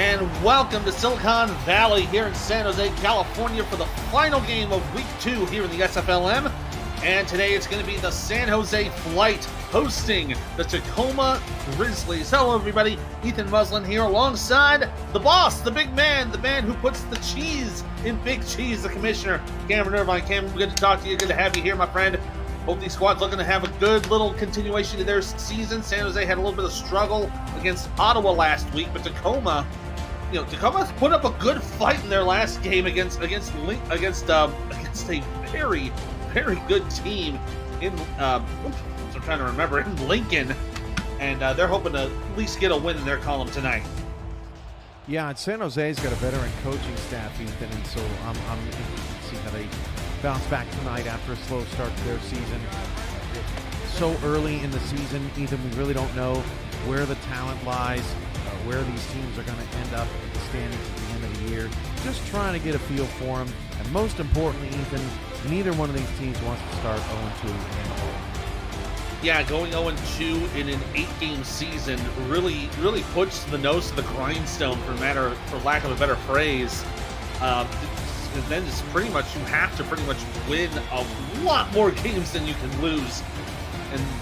and welcome to Silicon Valley here in San Jose, California for the final game of Week 2 here in the SFLm. And today it's going to be the San Jose Flight hosting the Tacoma Grizzlies. Hello everybody, Ethan Muslin here alongside the boss, the big man, the man who puts the cheese in Big Cheese, the commissioner, Cameron Irvine. Cameron, good to talk to you, good to have you here, my friend. Both these squads looking to have a good little continuation to their season. San Jose had a little bit of struggle against Ottawa last week, but Tacoma put up a good fight in their last game against a very, very good team in I'm trying to remember, in Lincoln, and they're hoping to at least get a win in their column tonight. Yeah, and San Jose's got a veteran coaching staff, Ethan, and so I'm interested to see how they bounce back tonight after a slow start to their season. So early in the season, Ethan, we really don't know where the talent lies, where these teams are going to end up in the standings at the end of the year. Just trying to get a feel for them, and most importantly, Ethan, neither one of these teams wants to start 0-2 in the hole. Yeah, going 0-2 in an 8-game season really puts the nose to the grindstone, for lack of a better phrase. And then it's pretty much, you have to pretty much win a lot more games than you can lose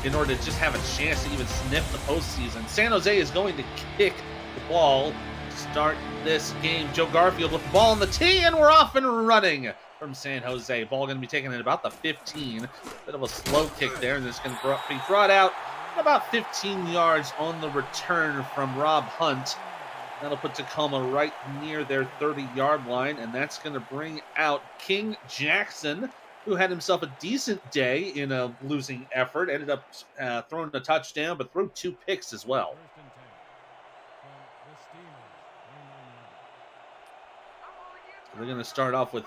in order to just have a chance to even sniff the postseason. San Jose is going to kick the ball to start this game. Joe Garfield with the ball on the tee, and we're off and running from San Jose. Ball going to be taken at about the 15. Bit of a slow kick there, and it's going to be brought out about 15 yards on the return from Rob Hunt. That'll put Tacoma right near their 30-yard line, and that's going to bring out King Jackson, who had himself a decent day in a losing effort. Ended up throwing a touchdown, but threw 2 picks as well. They're going to start off with,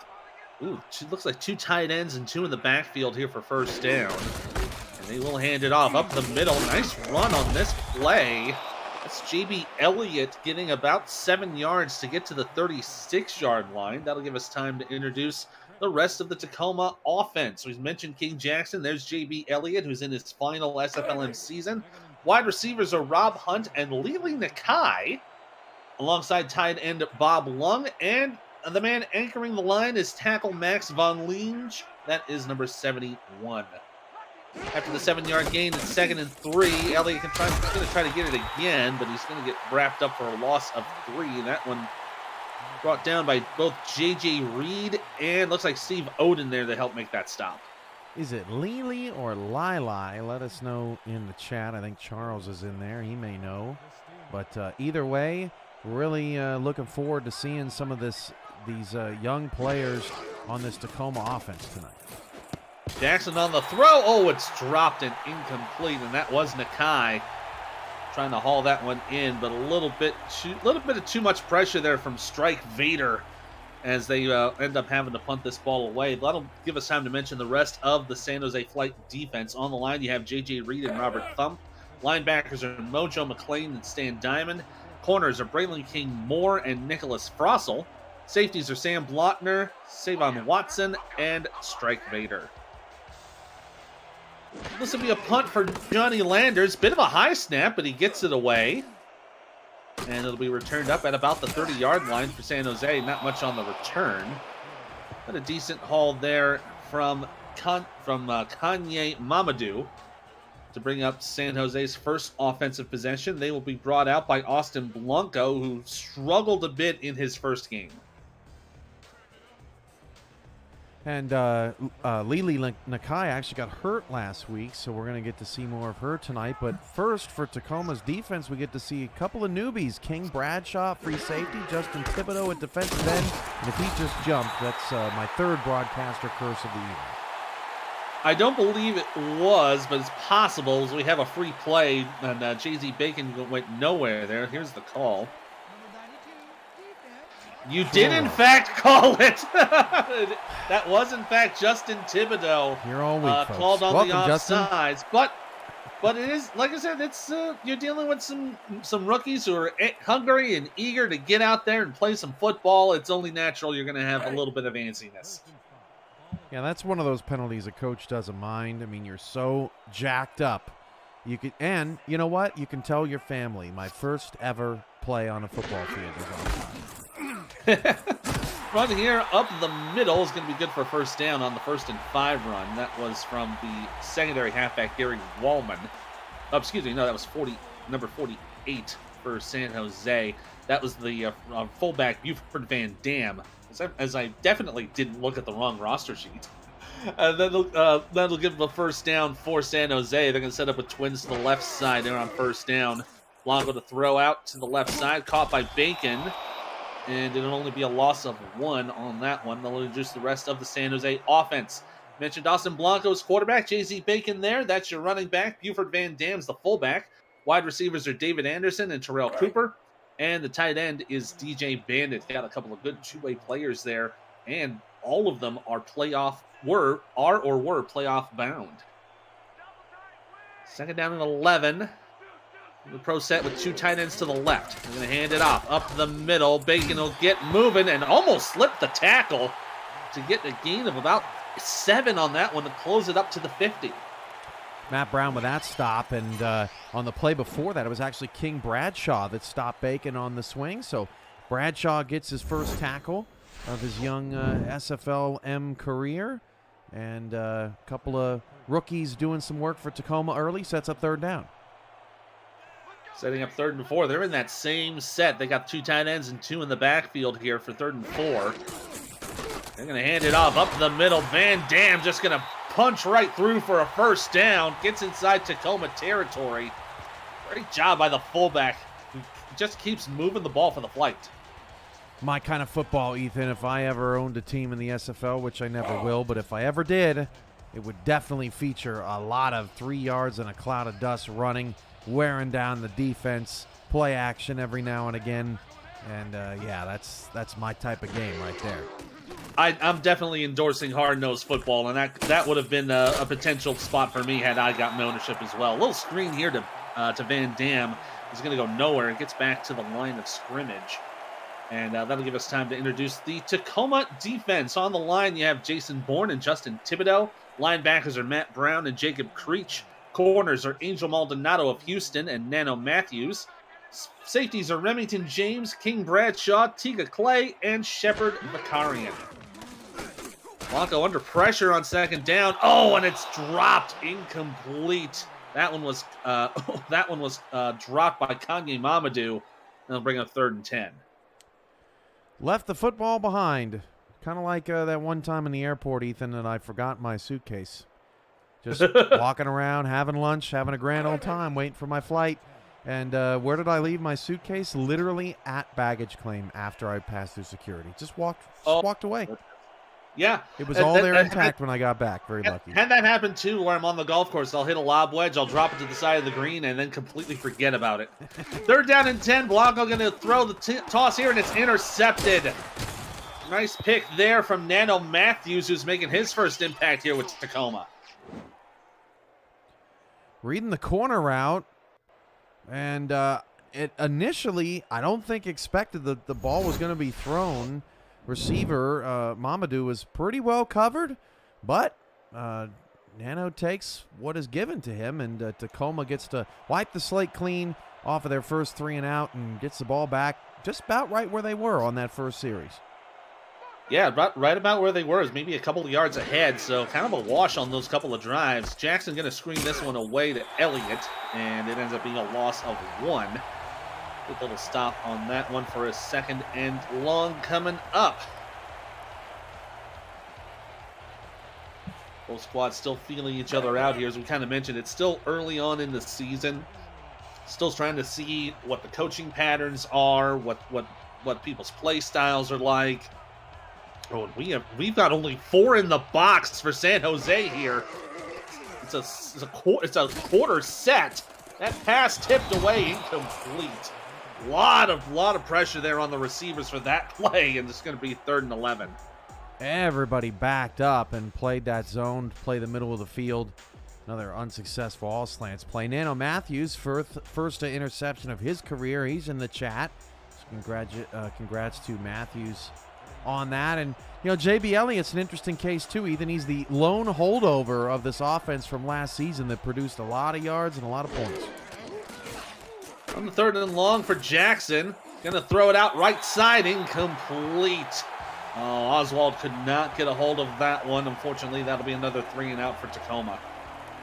looks like 2 tight ends and 2 in the backfield here for first down. And they will hand it off up the middle. Nice run on this play. That's JB Elliott getting about 7 yards to get to the 36-yard line. That'll give us time to introduce the rest of the Tacoma offense. So he's mentioned King Jackson. There's JB Elliott, who's in his final SFLm season. Wide receivers are Rob Hunt and Lili Nakai, alongside tight end Bob Lung. And the man anchoring the line is tackle Max Von Lienge. That is number 71. After the 7-yard gain, it's 2nd and 3. Elliott going to try to get it again, but he's going to get wrapped up for a loss of 3. That one brought down by both J.J. Reed and looks like Steve Oden there to help make that stop. Is it Lili or Lili? Let us know in the chat. I think Charles is in there. He may know. But either way, really looking forward to seeing some of these young players on this Tacoma offense tonight. Jackson on the throw. Oh, it's dropped and incomplete, and that was Nakai trying to haul that one in, but a little bit of too much pressure there from Strike Vader as they end up having to punt this ball away. That'll give us time to mention the rest of the San Jose Flight defense. On the line, you have J.J. Reed and Robert Thump. Linebackers are Mojo McLean and Stan Diamond. Corners are Braylon King Moore and Nicholas Frossel. Safeties are Sam Blotner, Savon Watson, and Strike Vader. This will be a punt for Johnny Landers. Bit of a high snap, but he gets it away. And it'll be returned up at about the 30-yard line for San Jose. Not much on the return. But a decent haul there from Kanye Mamadou to bring up San Jose's first offensive possession. They will be brought out by Austin Blanco, who struggled a bit in his first game. And Lili Nakai actually got hurt last week, so we're going to get to see more of her tonight. But first, for Tacoma's defense, we get to see a couple of newbies. King Bradshaw, free safety. Justin Thibodeau at defensive end. And if he just jumped, that's my 3rd broadcaster curse of the year. I don't believe it was, but it's possible. So we have a free play, and Jay-Z Bacon went nowhere there. Here's the call. You did, in fact, call it. That was, in fact, Justin Thibodeau. You're all weak, called on Welcome, the offsides. But it is, like I said, it's you're dealing with some rookies who are hungry and eager to get out there and play some football. It's only natural you're going to have a little bit of antsiness. Yeah, that's one of those penalties a coach doesn't mind. I mean, you're so jacked up You could, and you know what? You can tell your family my first ever play on a football field is on time. Run here up the middle is going to be good for first down on the 1st and 5 run. That was from the secondary halfback, Gary Wallman. Oh, excuse me, no, that was number 48 for San Jose. That was the fullback, Buford Van Dam, as I definitely didn't look at the wrong roster sheet. That'll give them a first down for San Jose. They're going to set up with twins to the left side there on first down. Blanco to throw out to the left side, caught by Bacon. And it'll only be a loss of 1 on that one. They'll introduce the rest of the San Jose offense. Mentioned Austin Blanco's quarterback, J.Z. Bacon there. That's your running back. Buford Van Dam's the fullback. Wide receivers are David Anderson and Terrell Cooper. And the tight end is DJ Bandit. Got a couple of good two-way players there. And all of them are were playoff bound. Second down and 11. The pro set with 2 tight ends to the left. They're going to hand it off. Up the middle. Bacon will get moving and almost slipped the tackle to get a gain of about 7 on that one to close it up to the 50. Matt Brown with that stop, and on the play before that, it was actually King Bradshaw that stopped Bacon on the swing. So Bradshaw gets his first tackle of his young SFLm career, and a couple of rookies doing some work for Tacoma early, sets up third down. Setting up 3rd and 4. They're in that same set. They got 2 tight ends and 2 in the backfield here for 3rd and 4. They're going to hand it off up the middle. Van Dam just going to punch right through for a first down. Gets inside Tacoma territory. Great job by the fullback, who just keeps moving the ball for the flight. My kind of football, Ethan. If I ever owned a team in the SFL, which I never will, but if I ever did, it would definitely feature a lot of 3 yards and a cloud of dust running, wearing down the defense, play action every now and again, and yeah, that's my type of game right there. I'm definitely endorsing hard-nosed football, and that would have been a potential spot for me had I gotten ownership as well. A little screen here to Van Dam. He's going to go nowhere. It gets back to the line of scrimmage, and that'll give us time to introduce the Tacoma defense. On the line, you have Jason Bourne and Justin Thibodeau. Linebackers are Matt Brown and Jacob Creech. Corners are Angel Maldonado of Houston and Nano Matthews. Safeties are Remington James, King Bradshaw, Tiga Clay, and Shepard Vakarian. Blanco under pressure on second down. Oh, and it's dropped incomplete. That one was dropped by Kanye Mamadou. They'll bring up 3rd and 10. Left the football behind. Kind of like that one time in the airport, Ethan, that I forgot my suitcase. Just walking around, having lunch, having a grand old time, waiting for my flight. And where did I leave my suitcase? Literally at baggage claim after I passed through security. Just walked away. Yeah. It was all there intact when I got back. Very lucky. Had that happened too, where I'm on the golf course, I'll hit a lob wedge, I'll drop it to the side of the green, and then completely forget about it. 3rd down and 10. Blanco going to throw the toss here, and it's intercepted. Nice pick there from Nano Matthews, who's making his first impact here with Tacoma. Reading the corner route, and it initially, I don't think expected that the ball was going to be thrown. Receiver Mamadou was pretty well covered, but Nano takes what is given to him, and Tacoma gets to wipe the slate clean off of their first 3 and out and gets the ball back just about right where they were on that first series. Yeah, right about where they were, is maybe a couple of yards ahead, so kind of a wash on those couple of drives. Jackson going to screen this one away to Elliott, and it ends up being a loss of 1. Good little stop on that one for a 2nd and long coming up. Both squads still feeling each other out here. As we kind of mentioned, it's still early on in the season. Still trying to see what the coaching patterns are, what people's play styles are like. Oh, and we've got only 4 in the box for San Jose here. It's a quarter set. That pass tipped away, incomplete. Lot of pressure there on the receivers for that play, and it's going to be 3rd and 11. Everybody backed up and played that zone, play the middle of the field. Another unsuccessful all slants play. Nano Matthews, first interception of his career. He's in the chat. So congrats to Matthews on that. And, J.B. Elliott's an interesting case too, Ethan. He's the lone holdover of this offense from last season that produced a lot of yards and a lot of points. On the 3rd and long for Jackson. Going to throw it out right side, incomplete. Oh, Oswald could not get a hold of that one. Unfortunately, that'll be another 3 and out for Tacoma.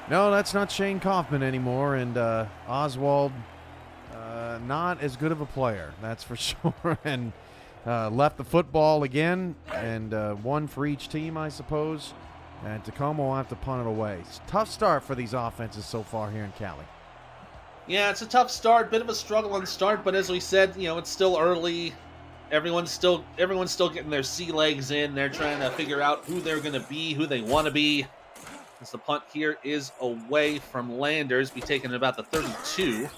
No, that's not Shane Kaufman anymore, and Oswald, not as good of a player, that's for sure. And left the football again, and one for each team, I suppose. And Tacoma will have to punt it away. It's a tough start for these offenses so far here in Cali. Yeah, it's a tough start, bit of a struggling start, but as we said, it's still early. Everyone's still getting their sea legs in. They're trying to figure out who they're going to be, who they want to be. As the punt here is away from Landers, be taken about the 32.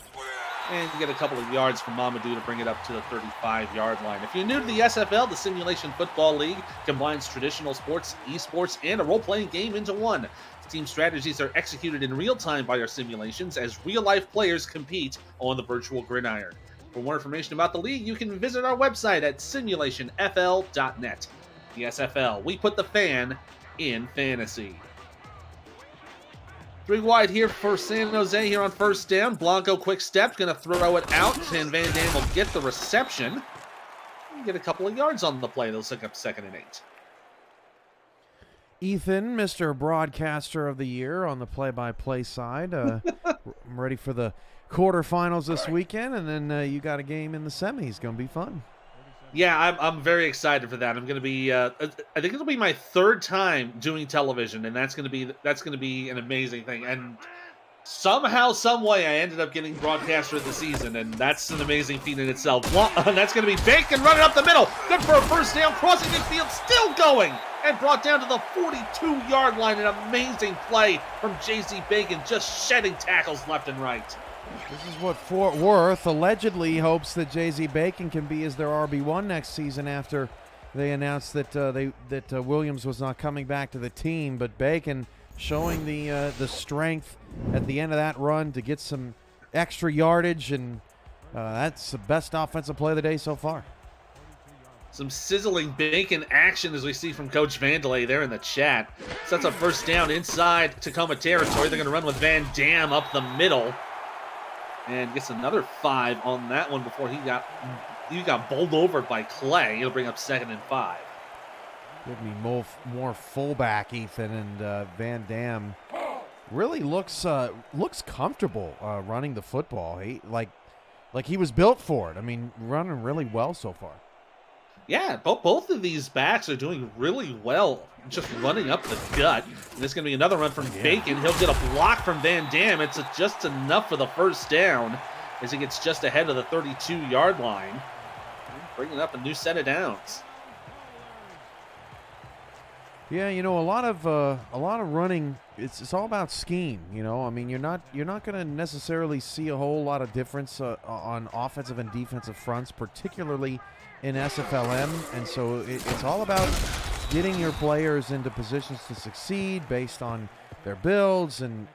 And you get a couple of yards from Mamadou to bring it up to the 35-yard line. If you're new to the SFL, the Simulation Football League combines traditional sports, esports, and a role-playing game into one. Team strategies are executed in real time by our simulations as real-life players compete on the virtual gridiron. For more information about the league, you can visit our website at simulationfl.net. The SFL, we put the fan in fantasy. 3 wide here for San Jose here on 1st down. Blanco quick step, going to throw it out, and Van Dam will get the reception. And get a couple of yards on the play. They'll pick up 2nd and 8. Ethan, Mr. Broadcaster of the Year on the play-by-play side. I'm ready for the quarterfinals this weekend, and then you got a game in the semis. Going to be fun. Yeah, I'm very excited for that. I'm going to be I think it'll be my 3rd time doing television, and that's going to be an amazing thing. And somehow, some way, I ended up getting broadcaster of the season, and that's an amazing feat in itself. That's going to be Bacon running up the middle. Good for a 1st down, crossing midfield, still going, and brought down to the 42-yard line. An amazing play from J.Z. Bacon, just shedding tackles left and right. This is what Fort Worth allegedly hopes that J.Z. Bacon can be as their RB1 next season after they announced that Williams was not coming back to the team. But Bacon showing the strength at the end of that run to get some extra yardage, and that's the best offensive play of the day so far. Some sizzling Bacon action as we see from Coach Vandelay there in the chat. Sets a 1st down inside Tacoma territory. They're going to run with Van Dam up the middle. And gets another 5 on that one before he got bowled over by Clay. He'll bring up 2nd and 5. Give me more fullback, Ethan, and Van Dam really looks comfortable running the football. He like he was built for it. I mean, running really well so far. Yeah, both of these backs are doing really well, just running up the gut. And there's going to be another run from Bacon. He'll get a block from Van Dam. It's just enough for the 1st down as he gets just ahead of the 32-yard line, bringing up a new set of downs. Yeah, a lot of running. It's all about scheme. I mean, you're not going to necessarily see a whole lot of difference on offensive and defensive fronts, particularly in SFLm, and so it's all about getting your players into positions to succeed based on their builds and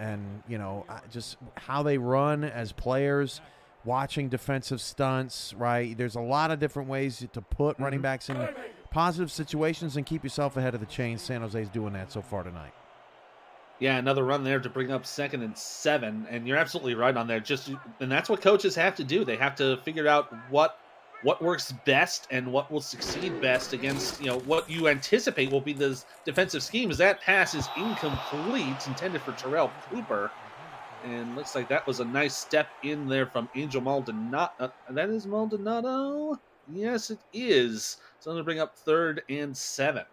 just how they run as players, watching defensive stunts, right? There's a lot of different ways to put running backs in positive situations and keep yourself ahead of the chain. San Jose's doing that so far tonight. Yeah, another run there to bring up 2nd and 7, and you're absolutely right on there. And that's what coaches have to do. They have to figure out what works best and what will succeed best against, what you anticipate will be the defensive scheme. As that pass is incomplete, intended for Terrell Cooper. And looks like that was a nice step in there from Angel Maldonado. That is Maldonado? Yes, it is. So I'm going to bring up 3rd and 7.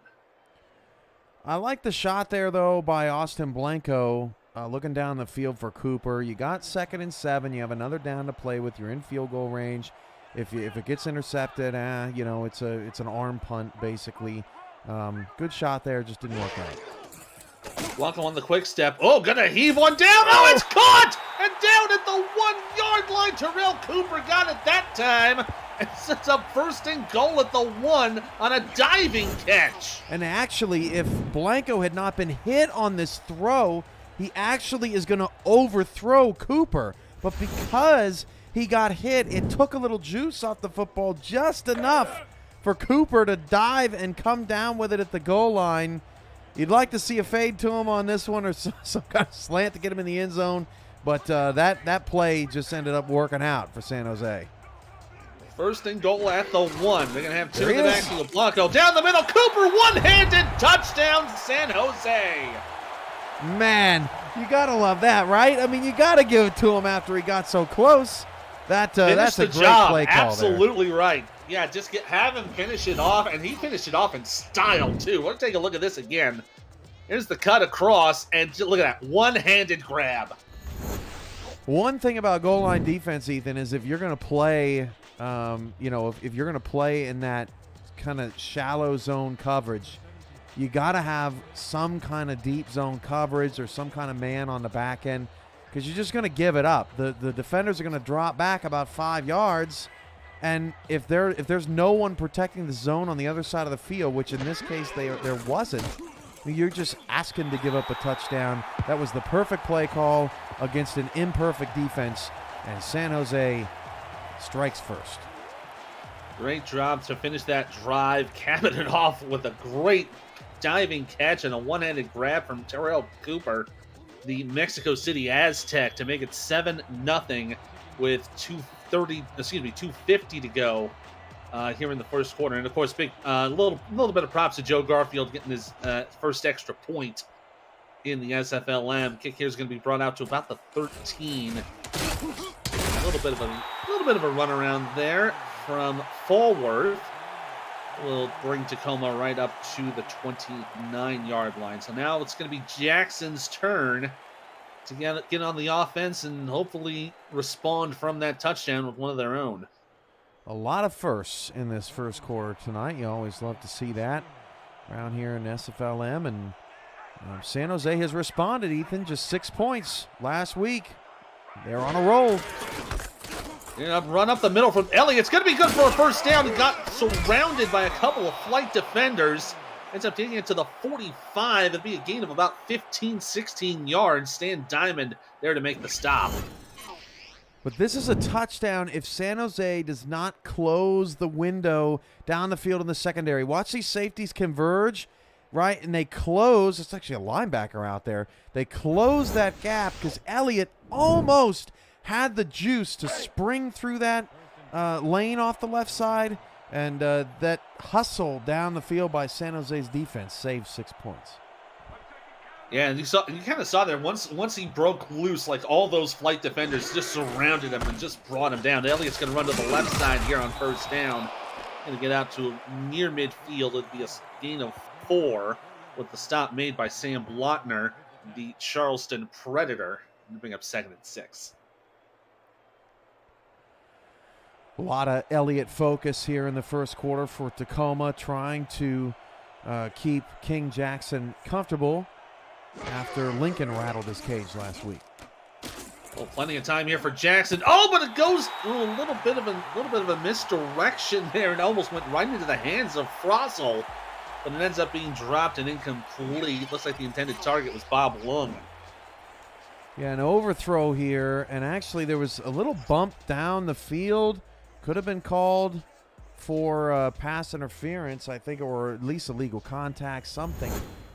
I like the shot there, though, by Austin Blanco, looking down the field for Cooper. You got 2nd and 7. You have another down to play with. You're in field goal range. If it gets intercepted, it's an arm punt, basically. Good shot there, just didn't work out. Blanco on the quick step. Oh, gonna heave one down. Oh, it's caught! And down at the 1-yard line. Terrell Cooper got it that time. And sets up 1st and goal at the 1 on a diving catch. And actually, if Blanco had not been hit on this throw, he actually is going to overthrow Cooper. But because he got hit, it took a little juice off the football, just enough for Cooper to dive and come down with it at the goal line. You'd like to see a fade to him on this one or some kind of slant to get him in the end zone, but that play just ended up working out for San Jose. First and goal at the 1. They're going to have 2 in the backfield. Blanco down the middle. Cooper, one-handed touchdown, San Jose. Man, you got to love that, right? I mean, you got to give it to him after he got so close. That's a great play call. Absolutely right. Yeah, just have him finish it off, and he finished it off in style, too. Let's take a look at this again. Here's the cut across, and look at that one-handed grab. One thing about goal line defense, Ethan, is if you're going to play, if you're going to play in that kind of shallow zone coverage, you got to have some kind of deep zone coverage or some kind of man on the back end because you're just going to give it up. The defenders are going to drop back about 5 yards. And if there's no one protecting the zone on the other side of the field, which in this case there wasn't, you're just asking to give up a touchdown. That was the perfect play call against an imperfect defense, and San Jose strikes first. Great job to finish that drive, capping it off with a great diving catch and a one-handed grab from Terrell Cooper, the Mexico City Aztec, to make it 7-0 with 2:50 to go here in the first quarter. And of course, big little bit of props to Joe Garfield getting his first extra point in the SFLm. Kick here is going to be brought out to about the 13. A little bit of a run around there from Forward. Will bring Tacoma right up to the 29-yard line. So now it's going to be Jackson's turn to get on the offense and hopefully respond from that touchdown with one of their own. A lot of firsts in this first quarter tonight. You always love to see that around here in SFLm. And San Jose has responded, Ethan. Just 6 points last week. They're on a roll. Run up the middle from Elliott. It's going to be good for a first down. He got surrounded by a couple of flight defenders. Ends up taking it to the 45. It'd be a gain of about 15, 16 yards. Stan Diamond there to make the stop. But this is a touchdown if San Jose does not close the window down the field in the secondary. Watch these safeties converge, right? And they close. It's actually a linebacker out there. They close that gap because Elliott almost had the juice to spring through that lane off the left side. And that hustle down the field by San Jose's defense saved 6 points. Yeah, and you kind of saw there once he broke loose, like all those flight defenders just surrounded him and just brought him down. Elliott's going to run to the left side here on first down. Going to get out to near midfield. It'd be a gain of 4 with the stop made by Sam Blotner, the Charleston Predator, to bring up 2nd and 6. A lot of Elliott focus here in the first quarter for Tacoma, trying to keep King Jackson comfortable after Lincoln rattled his cage last week. Well, plenty of time here for Jackson. Oh, but it goes a little bit of a misdirection there, and almost went right into the hands of Frossel, but it ends up being dropped and incomplete. Looks like the intended target was Bob Lung. Yeah, an overthrow here, and actually there was a little bump down the field. Could have been called for pass interference, I think, or at least illegal contact, something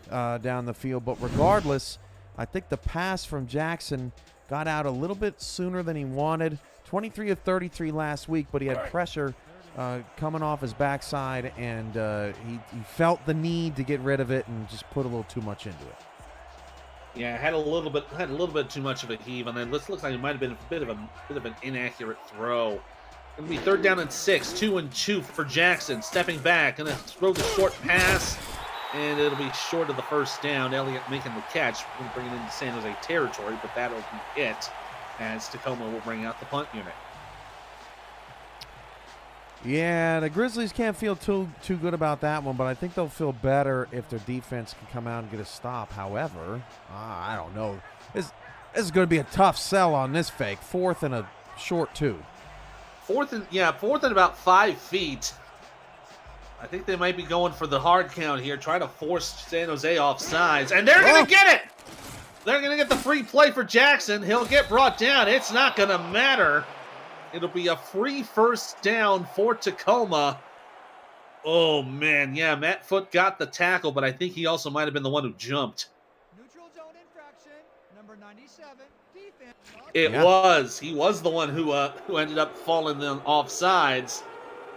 down the field. But regardless, I think the pass from Jackson got out a little bit sooner than he wanted. 23 of 33 last week, but he had pressure coming off his backside, and he felt the need to get rid of it and just put a little too much into it. Yeah, had a little bit too much of a heave, and then looks like it might have been a bit of an inaccurate throw. Gonna be 3rd down and 6, 2 and 2 for Jackson. Stepping back, gonna throw the short pass, and it'll be short of the first down. Elliott making the catch. We're gonna bring it into San Jose territory, but that'll be it, as Tacoma will bring out the punt unit. Yeah, the Grizzlies can't feel too good about that one, but I think they'll feel better if their defense can come out and get a stop. However, I don't know. This is going to be a tough sell on this fake. 4th and a short 2. 4th and about 5 feet. I think they might be going for the hard count here, trying to force San Jose off sides, and they're going to get it! They're going to get the free play for Jackson. He'll get brought down. It's not going to matter. It'll be a free first down for Tacoma. Oh, man. Yeah, Matt Foote got the tackle, but I think he also might have been the one who jumped. Neutral zone infraction, number 97, defense. It Yeah. was. He was the one who ended up falling on offsides.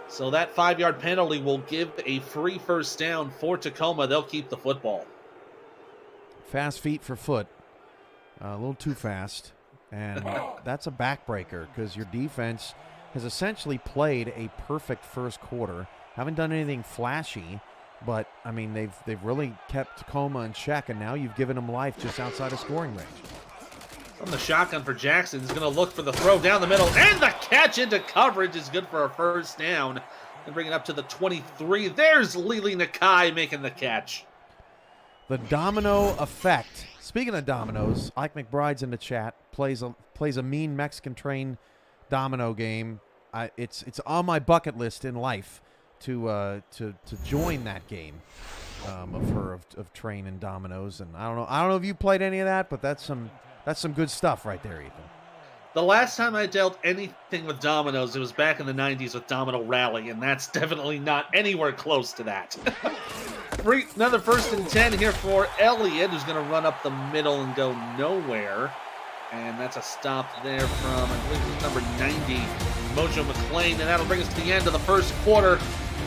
So that 5-yard penalty will give a free first down for Tacoma. They'll keep the football. Fast feet for Foote. A little too fast. And that's a backbreaker because your defense has essentially played a perfect first quarter. Haven't done anything flashy, but, I mean, they've really kept Tacoma in check, and now you've given them life just outside of scoring range. From the shotgun for Jackson, he's going to look for the throw down the middle, and the catch into coverage is good for a first down. And bring it up to the 23. There's Lili Nakai making the catch. The domino effect. Speaking of dominoes, Ike McBride's in the chat, plays a mean Mexican train domino game. It's on my bucket list in life to join that game of train and dominoes. And I don't know if you played any of that, but that's some good stuff right there, Ethan. The last time I dealt anything with dominoes, it was back in the 90s with Domino Rally, and that's definitely not anywhere close to that. Another 1st and 10 here for Elliott, who's going to run up the middle and go nowhere. And that's a stop there from, I believe it was number 90, Mojo McClain, and that'll bring us to the end of the first quarter.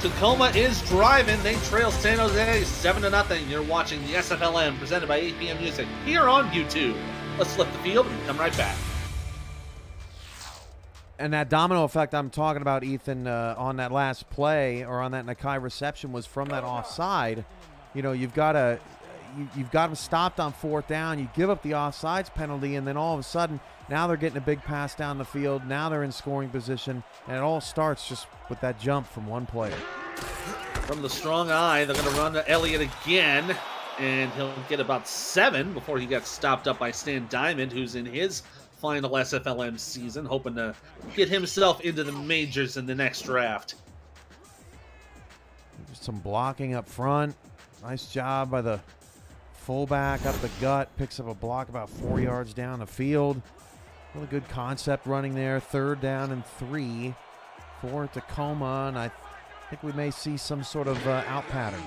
Tacoma is driving. They trail San Jose 7-0. You're watching the SFLm presented by APM Music here on YouTube. Let's flip the field and come right back. And that domino effect I'm talking about, Ethan, on that last play or on that Nakai reception was from that offside. You know, you've got them stopped on 4th down. You give up the offsides penalty, and then all of a sudden, now they're getting a big pass down the field. Now they're in scoring position, and it all starts just with that jump from one player. From the strong eye, they're going to run to Elliott again, and he'll get about 7 before he gets stopped up by Stan Diamond, who's in his final SFLm season, hoping to get himself into the majors in the next draft. Some blocking up front. Nice job by the fullback up the gut. Picks up a block about 4 yards down the field. Really good concept running there. 3rd down and 3 for Tacoma, and I think we may see some sort of out pattern.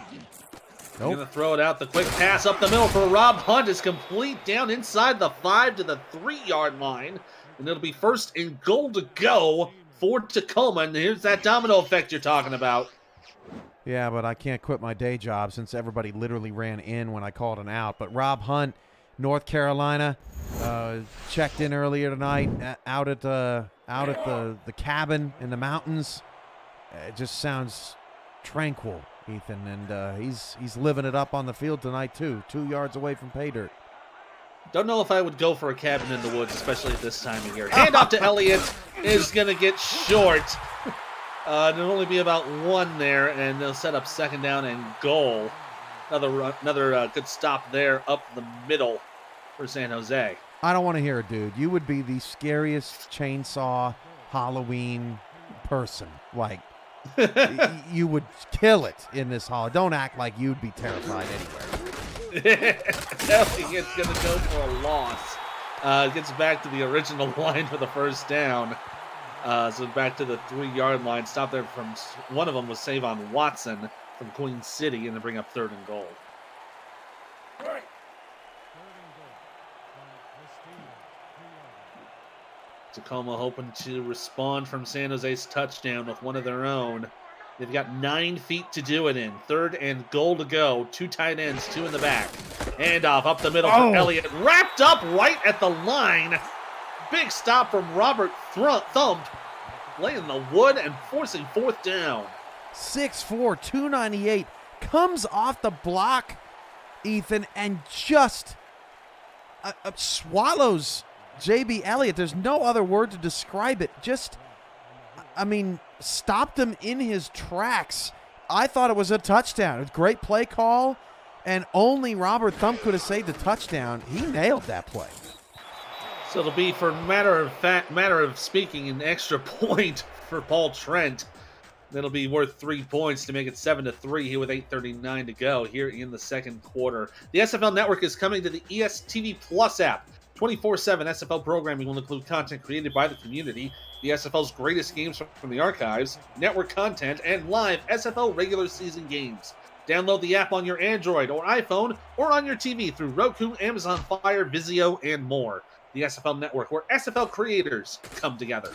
Nope. Going to throw it out. The quick pass up the middle for Rob Hunt is complete down inside the 5 to the 3-yard line. And it'll be 1st and goal to go for Tacoma. And here's that domino effect you're talking about. Yeah, but I can't quit my day job since everybody literally ran in when I called an out. But Rob Hunt, North Carolina, checked in earlier tonight out at the cabin in the mountains. It just sounds tranquil, Ethan, and he's living it up on the field tonight too. 2 yards away from pay dirt. Don't know if I would go for a cabin in the woods, especially at this time of year. Hand off to Elliott is going to get short. There'll only be about 1 there, and they'll set up 2nd down and goal. Another good stop there up the middle for San Jose. I don't want to hear it, dude. You would be the scariest chainsaw Halloween person. Like, you would kill it in this hall. Don't act like you'd be terrified anywhere. Elliott's going to go for a loss. Gets back to the original line for the 1st down. So back to the 3-yard line. Stop there from one of them was Savon Watson from Queen City, and then bring up 3rd and goal. Tacoma hoping to respond from San Jose's touchdown with one of their own. They've got 9 feet to do it in. 3rd and goal to go. 2 tight ends, 2 in the back. Handoff up the middle for Elliott. Wrapped up right at the line. Big stop from Robert Thump. Laying the wood and forcing 4th down. 6'4", 298. Comes off the block, Ethan, and just swallows J.B. Elliott. There's no other word to describe it. Just, I mean, stopped him in his tracks. I thought it was a touchdown. It was a great play call, and only Robert Thump could have saved the touchdown. He nailed that play. So it'll be, for matter of speaking, an extra point for Paul Trent. That'll be worth 3 points to make it 7-3 here with 8:39 to go here in the second quarter. The SFL Network is coming to the ESTV Plus app. 24/7 SFL programming will include content created by the community, the SFL's greatest games from the archives, network content, and live SFL regular season games. Download the app on your Android or iPhone or on your TV through Roku, Amazon Fire, Vizio, and more. The SFL Network, where SFL creators come together.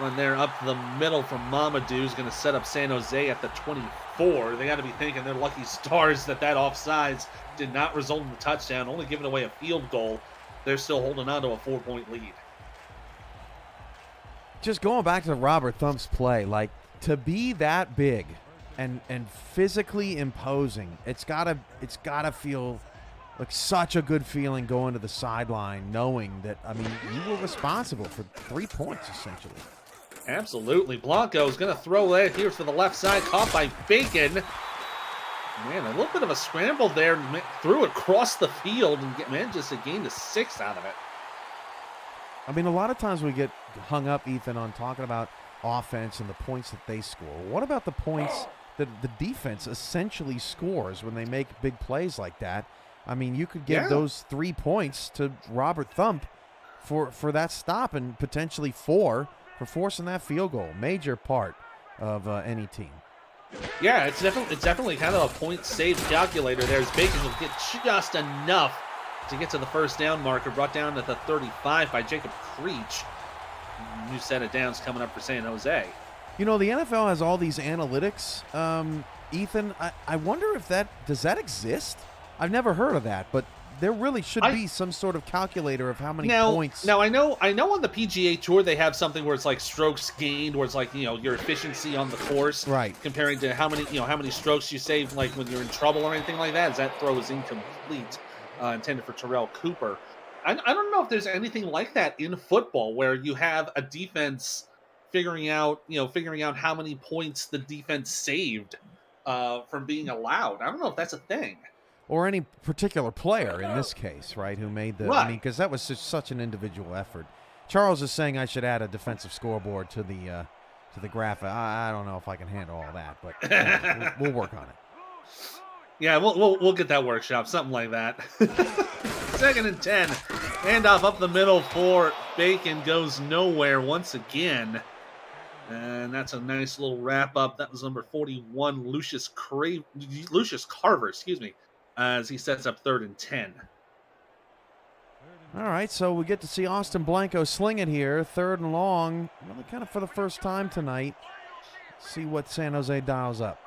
Run there up the middle from Mamadou is going to set up San Jose at the 24. They got to be thinking they're lucky stars that offsides did not result in the touchdown, only giving away a field goal. They're still holding on to a 4-point lead. Just going back to Robert Thump's play, like, to be that big and physically imposing, it's gotta feel like such a good feeling going to the sideline, knowing that, I mean, you were responsible for 3 points essentially. Absolutely. Blanco is going to throw that here to the left side, caught by Bacon. Man, a little bit of a scramble there, threw it across the field and manages to gain the 6 out of it. I mean, a lot of times we get hung up, Ethan, on talking about offense and the points that they score. What about the points that the defense essentially scores when they make big plays like that? I mean, you could give those 3 points to Robert Thump for that stop and potentially 4 for forcing that field goal. Major part of any team. Yeah, it's definitely kind of a point save calculator there as Bacon will get just enough to get to the first down marker, brought down at the 35 by Jacob Creech. New set of downs coming up for San Jose. You know, the NFL has all these analytics. Ethan, I wonder if does that exist? I've never heard of that, but there really should be some sort of calculator of how many points. Now I know on the PGA Tour they have something where it's like strokes gained, where it's like, you know, your efficiency on the course, right? Comparing to how many strokes you save, like when you're in trouble or anything like that. As that throw is incomplete, intended for Terrell Cooper. I don't know if there's anything like that in football where you have a defense figuring out how many points the defense saved from being allowed. I don't know if that's a thing. Or any particular player in this case, right, who made the... Right. I mean, because that was such an individual effort. Charles is saying I should add a defensive scoreboard to the graphic. I don't know if I can handle all that, but we'll work on it. Yeah, we'll get that workshop, something like that. 2nd and 10. Handoff up the middle for Bacon, goes nowhere once again. And that's a nice little wrap-up. That was number 41, Lucius Carver, as he sets up 3rd and 10. All right, so we get to see Austin Blanco sling it here, 3rd and long, really kind of for the first time tonight. See what San Jose dials up.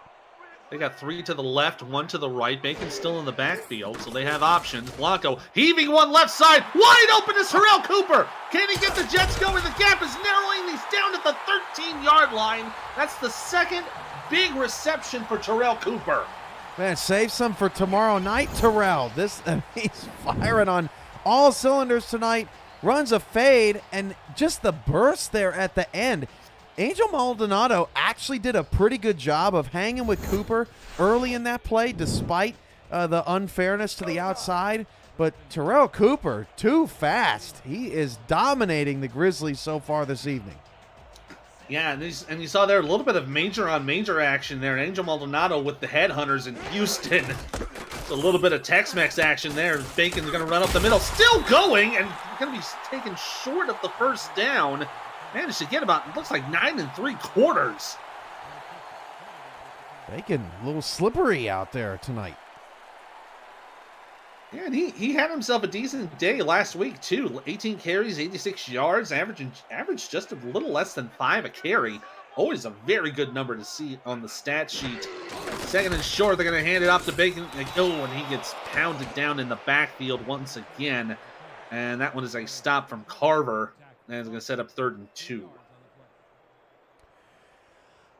They got 3 to the left, 1 to the right. Bacon's still in the backfield, so they have options. Blanco heaving one left side. Wide open is Terrell Cooper. Can he get the Jets going? The gap is narrowing. He's down at the 13-yard line. That's the 2nd big reception for Terrell Cooper. Man, save some for tomorrow night, Terrell. He's firing on all cylinders tonight. Runs a fade, and just the burst there at the end. Angel Maldonado actually did a pretty good job of hanging with Cooper early in that play, despite the unfairness to the outside. But Terrell Cooper, too fast. He is dominating the Grizzlies so far this evening. Yeah, and you saw there a little bit of major-on-major action there. Angel Maldonado with the headhunters in Houston. It's a little bit of Tex-Mex action there. Bacon's going to run up the middle. Still going, and going to be taken short of the first down. Managed to get about, it looks like 9 3/4. Bacon, a little slippery out there tonight. Yeah, and he had himself a decent day last week, too. 18 carries, 86 yards, average just a little less than 5 a carry. Always a very good number to see on the stat sheet. 2nd and short, they're going to hand it off to Bacon. And he gets pounded down in the backfield once again. And that one is a stop from Carver. And it's going to set up 3rd and 2.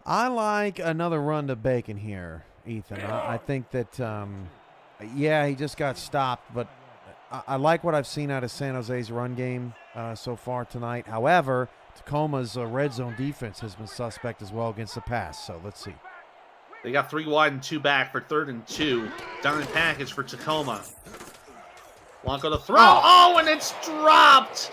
I like another run to Bacon here, Ethan. I think that, he just got stopped, but I like what I've seen out of San Jose's run game so far tonight. However, Tacoma's red zone defense has been suspect as well against the pass, so let's see. They got 3 wide and 2 back for 3rd and 2. Down in package for Tacoma. Blanco to throw. And it's dropped.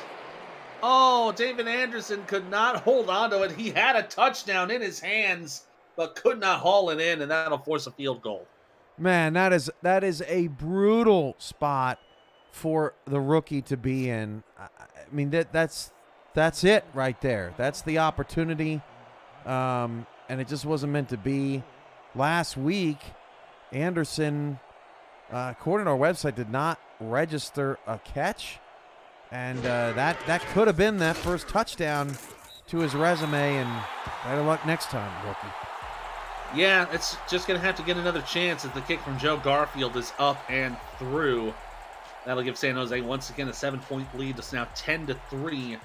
Oh, David Anderson could not hold on to it. He had a touchdown in his hands, but could not haul it in, and that'll force a field goal. Man, that is a brutal spot for the rookie to be in. I mean, that's it right there. That's the opportunity, and it just wasn't meant to be. Last week, Anderson, according to our website, did not register a catch, and that could have been that first touchdown to his resume, and better luck next time, rookie. Yeah, it's just going to have to get another chance as the kick from Joe Garfield is up and through. That'll give San Jose once again a 7-point lead. It's now 10-3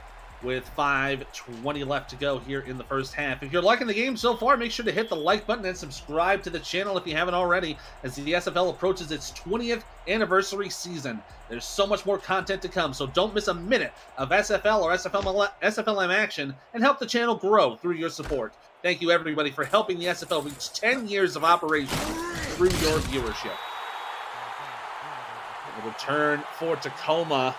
with 5:20 left to go here in the first half. If you're liking the game so far, make sure to hit the like button and subscribe to the channel if you haven't already, as the SFL approaches its 20th anniversary season. There's so much more content to come, so don't miss a minute of SFL or SFLm action, and help the channel grow through your support. Thank you, everybody, for helping the SFL reach 10 years of operation through your viewership. The return for Tacoma.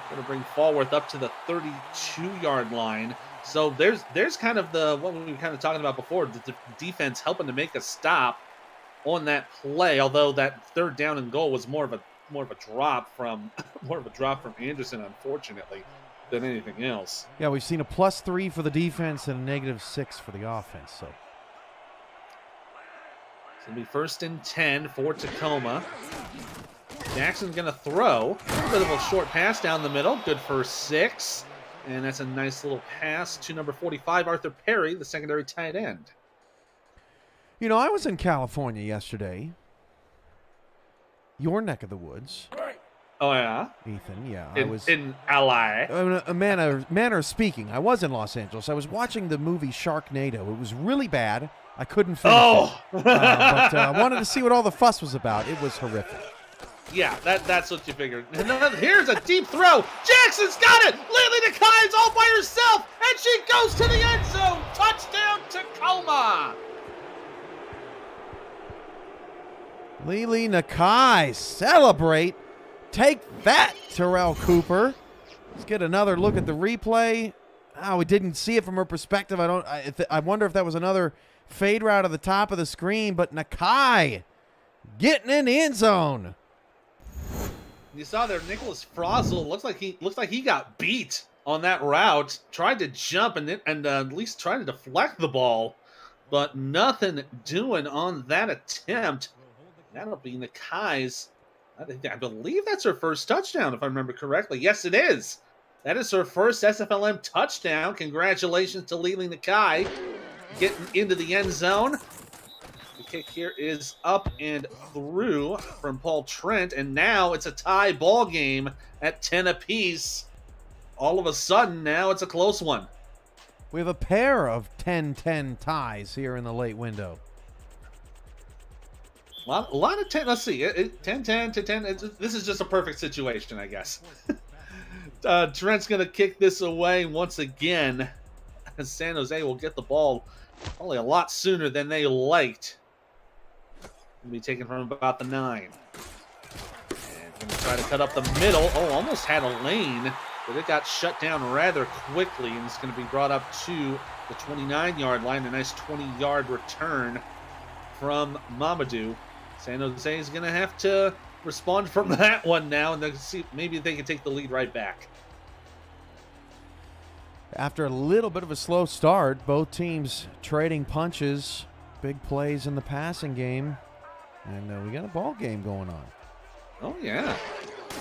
Going to bring Fallworth up to the 32-yard line. So there's kind of what we were kind of talking about before, the defense helping to make a stop on that play. Although that third down and goal was more of a drop from Anderson, unfortunately, than anything else. Yeah, we've seen a +3 for the defense and a -6 for the offense. So it's going to be 1st and 10 for Tacoma. Jackson's going to throw. A bit of a short pass down the middle. Good for 6. And that's a nice little pass to number 45, Arthur Perry, the secondary tight end. You know, I was in California yesterday. Your neck of the woods. Oh, yeah? Ethan, yeah. I was in LA. A manner of speaking, I was in Los Angeles. I was watching the movie Sharknado. It was really bad. I couldn't finish it. But I wanted to see what all the fuss was about. It was horrific. Yeah, that's what you figured. And here's a deep throw. Jackson's got it. Lily Nakai's all by herself, and she goes to the end zone. Touchdown, Tacoma. Lily Nakai, celebrate. Take that, Terrell Cooper. Let's get another look at the replay. Oh, we didn't see it from her perspective. I wonder if that was another fade route at the top of the screen, but Nakai getting in the end zone. You saw there, Nicholas Frosel looks like he got beat on that route. Tried to jump and at least tried to deflect the ball, but nothing doing on that attempt. That'll be Nakai's. I believe that's her first touchdown, if I remember correctly. Yes, it is. That is her first SFLm touchdown. Congratulations to Lily Nakai getting into the end zone. The kick here is up and through from Paul Trent, and now it's a tie ball game at 10 apiece. All of a sudden, now it's a close one. We have a pair of 10-10 ties here in the late window. A lot of 10. Let's see. 10-10 to 10. This is just a perfect situation, I guess. Trent's going to kick this away once again. San Jose will get the ball probably a lot sooner than they liked. Will be taken from about the 9. And going to try to cut up the middle. Oh, almost had a lane, but it got shut down rather quickly, and it's going to be brought up to the 29-yard line. A nice 20-yard return from Mamadou. San Jose is going to have to respond from that one now, and see maybe they can take the lead right back. After a little bit of a slow start, both teams trading punches, big plays in the passing game, and we got a ball game going on. Oh, yeah.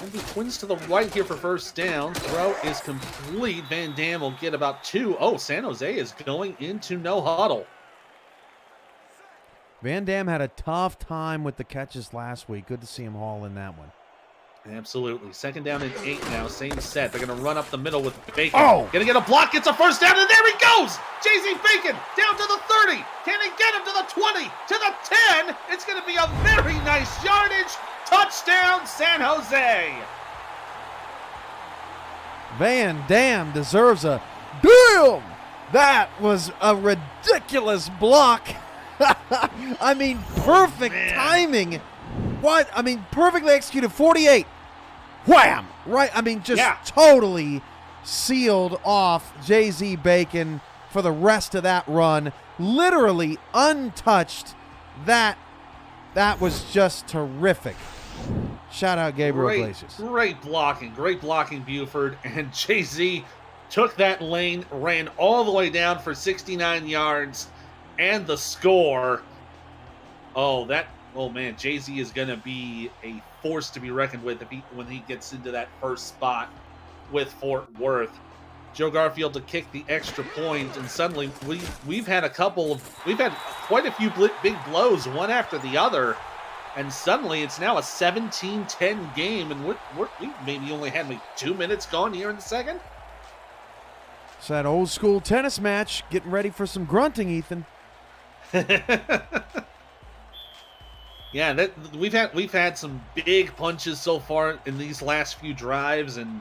And the Twins to the right here for first down. Throw is complete. Van Dam will get about 2. Oh, San Jose is going into no huddle. Van Dam had a tough time with the catches last week. Good to see him haul in that one. Absolutely. 2nd down and 8 now. Same set. They're going to run up the middle with Bacon. Oh! Going to get a block. Gets a first down, and there he goes! J.Z. Bacon down to the 30. Can he get him to the 20? To the 10. It's going to be a very nice yardage. Touchdown, San Jose. Van Dam deserves a damn. That was a ridiculous block. I mean, perfect timing. What? I mean, perfectly executed. 48. Wham! Right? I mean, just totally sealed off J.Z. Bacon for the rest of that run. Literally untouched that That was just terrific. Shout out Gabriel Iglesias. Great blocking, Buford. And Jay-Z took that lane, ran all the way down for 69 yards, and the score. Oh man, Jay-Z is going to be a force to be reckoned with when he gets into that first spot with Fort Worth. Joe Garfield to kick the extra point, and suddenly we've had quite a few big blows, one after the other, and suddenly it's now a 17-10 game, and we maybe only had 2 minutes gone here in the second. It's that old school tennis match. Getting ready for some grunting, Ethan. Yeah, we've had some big punches so far in these last few drives, and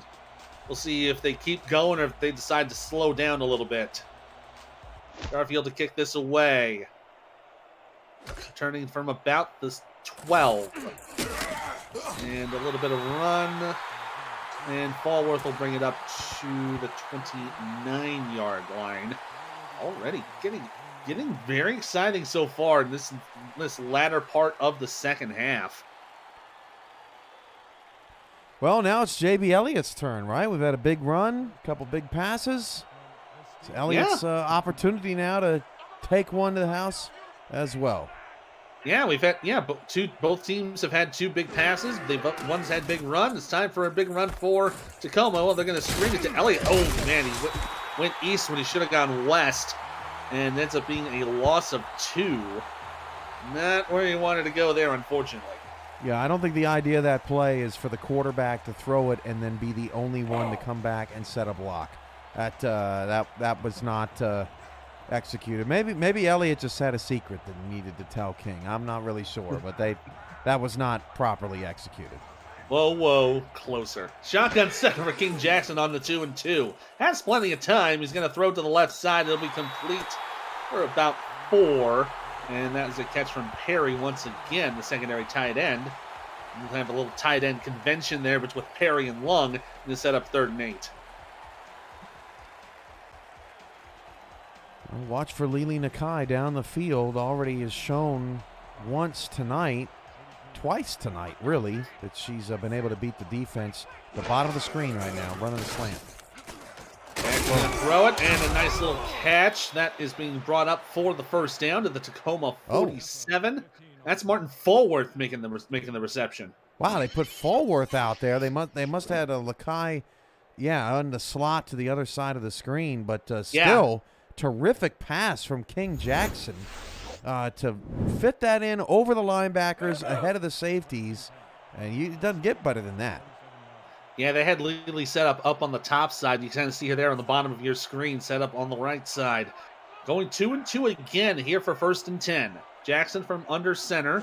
we'll see if they keep going or if they decide to slow down a little bit. Garfield to kick this away. Turning from about this 12. And a little bit of run. And Fallworth will bring it up to the 29-yard line. Already getting very exciting so far in this latter part of the second half. Well, now it's J.B. Elliott's turn, right? We've had a big run, a couple big passes. It's Elliott's opportunity now to take one to the house as well. Yeah, both teams have had 2 big passes. One's had big run. It's time for a big run for Tacoma. Well, they're going to string it to Elliott. Oh man, he went east when he should have gone west, and ends up being a loss of 2. Not where he wanted to go there, unfortunately. Yeah, I don't think the idea of that play is for the quarterback to throw it and then be the only one to come back and set a block. That was not executed. Maybe Elliott just had a secret that he needed to tell King. I'm not really sure, but that was not properly executed. Whoa, closer. Shotgun second for King Jackson on the 2-2. Has plenty of time. He's going to throw to the left side. It'll be complete for about 4. And that was a catch from Perry once again, the secondary tight end. We'll have a little tight end convention there with Perry and Lung to set up 3rd and 8. Well, watch for Lily Nakai down the field. Already has shown twice tonight, really, that she's been able to beat the defense. The bottom of the screen right now, running the slant. Going to throw it, and a nice little catch. That is being brought up for the first down to the Tacoma 47. That's Martin Fallworth making the reception. Wow, they put Fallworth out there. They must have had a Lakai, on the slot to the other side of the screen, but still terrific pass from King Jackson to fit that in over the linebackers ahead of the safeties, and it doesn't get better than that. Yeah, they had Lily set up on the top side. You kind of see her there on the bottom of your screen, set up on the right side. Going 2-2 again here for 1st and 10. Jackson from under center.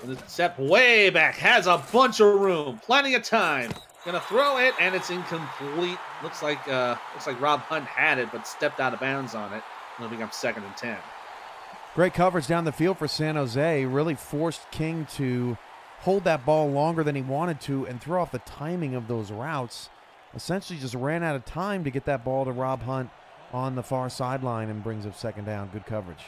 And the step way back. Has a bunch of room. Plenty of time. Gonna throw it, and it's incomplete. Looks like Rob Hunt had it, but stepped out of bounds on it. It'll become 2nd and 10. Great coverage down the field for San Jose. Really forced King to hold that ball longer than he wanted to and throw off the timing of those routes. Essentially just ran out of time to get that ball to Rob Hunt on the far sideline and brings up 2nd down. Good coverage.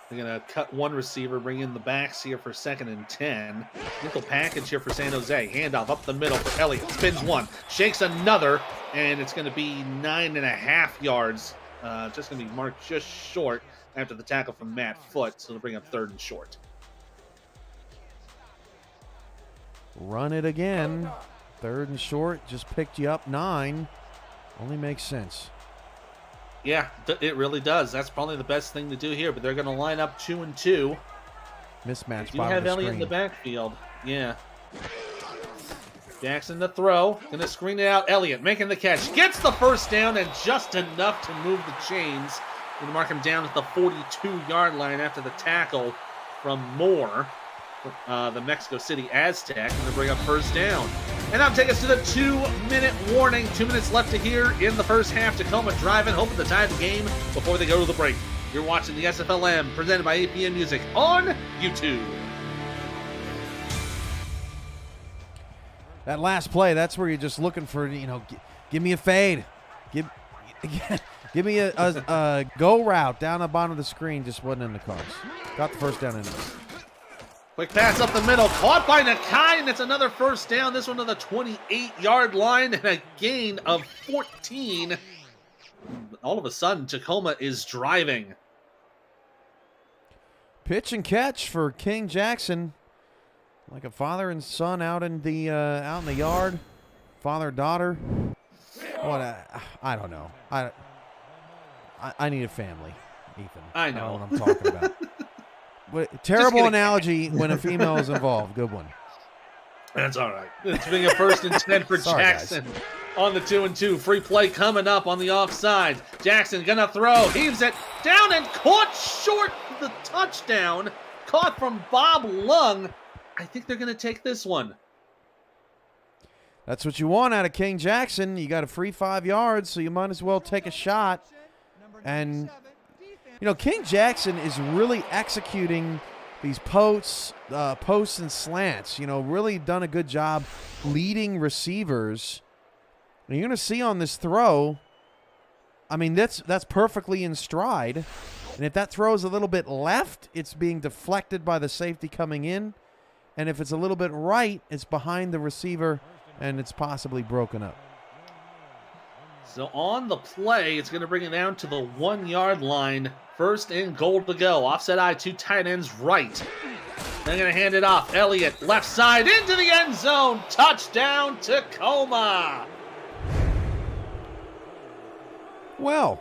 They're going to cut one receiver, bring in the backs here for 2nd and 10. Nickel package here for San Jose. Handoff up the middle for Elliott. Spins one, shakes another, and it's going to be 9.5 yards. Just going to be marked just short after the tackle from Matt Foote, so they'll bring up 3rd and short. Run it again. 3rd and short. Just picked you up 9. Only makes sense. Yeah, it really does. That's probably the best thing to do here, but they're going to line up 2-2. Mismatch. You have Elliott in the backfield. Yeah. Jackson to throw. Going to screen it out. Elliott making the catch. Gets the first down and just enough to move the chains. Going to mark him down at the 42-yard line after the tackle from Moore. The Mexico City Aztec, and to bring up 1st down. And that'll take us to the 2-minute warning. 2 minutes left to hear in the first half. Tacoma driving, hoping to tie the game before they go to the break. You're watching the SFLm presented by APM Music on YouTube. That last play, that's where you're just looking for, give me a fade. Give me a go route down the bottom of the screen. Just wasn't in the cards. Got the first down anyway. Quick pass up the middle, caught by Nakai, and it's another first down. This one to the 28-yard line and a gain of 14. All of a sudden, Tacoma is driving. Pitch and catch for King Jackson, like a father and son out in the yard, father daughter. What I don't know. I need a family, Ethan. I know what I'm talking about. Terrible analogy when a female is involved. Good one. That's all right. It's being a 1st and 10 for Sorry, Jackson. On the 2-2. Free play coming up on the offside. Jackson gonna throw. Heaves it down and caught short the touchdown. Caught from Bob Lung. I think they're gonna take this one. That's what you want out of King Jackson. You got a free 5 yards, so you might as well take a shot. And King Jackson is really executing these posts and slants. Really done a good job leading receivers. And you're going to see on this throw, I mean, that's perfectly in stride. And if that throw is a little bit left, it's being deflected by the safety coming in. And if it's a little bit right, it's behind the receiver, and it's possibly broken up. So on the play, it's going to bring it down to the 1-yard line. 1st and goal to go. Offset eye, 2 tight ends right. They're going to hand it off. Elliott, left side, into the end zone. Touchdown, Tacoma. Well,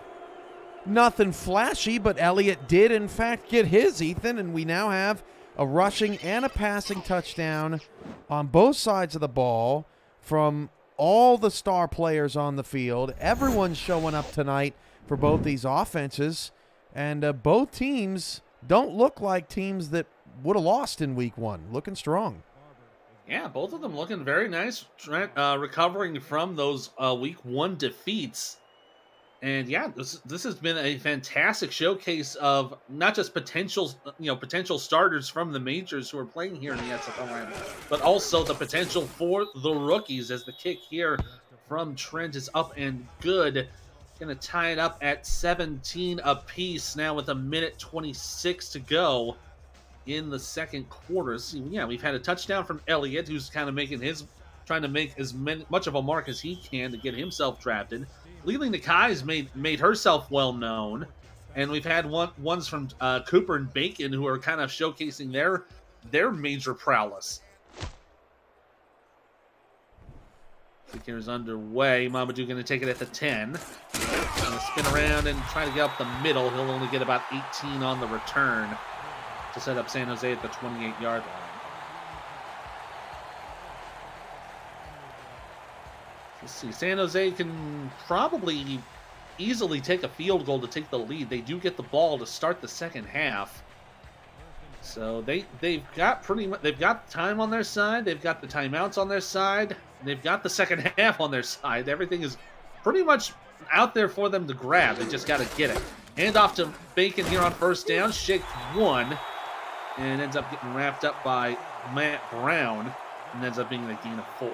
nothing flashy, but Elliott did, in fact, get his, Ethan, and we now have a rushing and a passing touchdown on both sides of the ball from all the star players on the field. Everyone's showing up tonight for both these offenses, and both teams don't look like teams that would have lost in week 1. Looking strong. Yeah, both of them looking very nice, recovering from those week 1 defeats. And yeah, this has been a fantastic showcase of not just potential starters from the majors who are playing here in the SFLm, but also the potential for the rookies, as the kick here from Trent is up and good. Going to tie it up at 17 apiece now with 1:26 to go in the second quarter. So, yeah, we've had a touchdown from Elliott, who's kind of trying to make as much of a mark as he can to get himself drafted. Leland Nakai's made herself well known, and we've had ones from Cooper and Bacon who are kind of showcasing their major prowess. Kick here is underway. Mamadou going to take it at the 10. Going to spin around and try to get up the middle. He'll only get about 18 on the return to set up San Jose at the 28-yard line. Let's see. San Jose can probably easily take a field goal to take the lead. They do get the ball to start the second half. So they've got time on their side. They've got the timeouts on their side. They've got the second half on their side. Everything is pretty much out there for them to grab. They just got to get it. Hand off to Bacon here on first down. Shake 1. And ends up getting wrapped up by Matt Brown. And ends up being a gain of 4.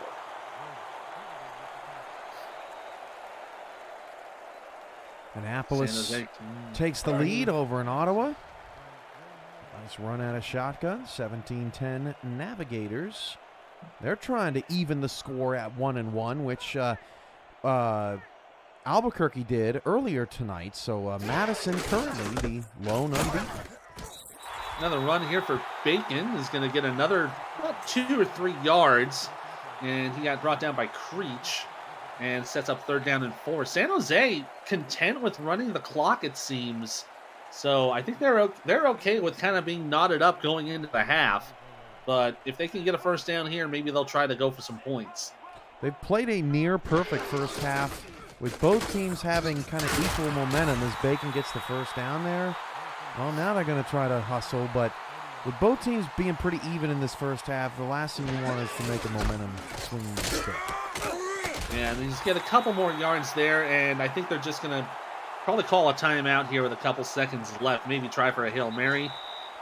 Annapolis takes the lead over in Ottawa. Nice run out of shotgun. 17-10 Navigators. They're trying to even the score at 1-1, which Albuquerque did earlier tonight. So Madison currently the lone unbeaten. Another run here for Bacon is going to get another about 2 or 3 yards. And he got brought down by Creech and sets up 3rd down and 4. San Jose content with running the clock, it seems. So I think they're okay with kind of being knotted up going into the half. But if they can get a first down here, maybe they'll try to go for some points. They've played a near-perfect first half with both teams having kind of equal momentum as Bacon gets the first down there. Well, now they're going to try to hustle, but with both teams being pretty even in this first half, the last thing you want is to make a momentum swinging stick. Yeah, they just get a couple more yards there, and I think they're just going to probably call a timeout here with a couple seconds left, maybe try for a Hail Mary,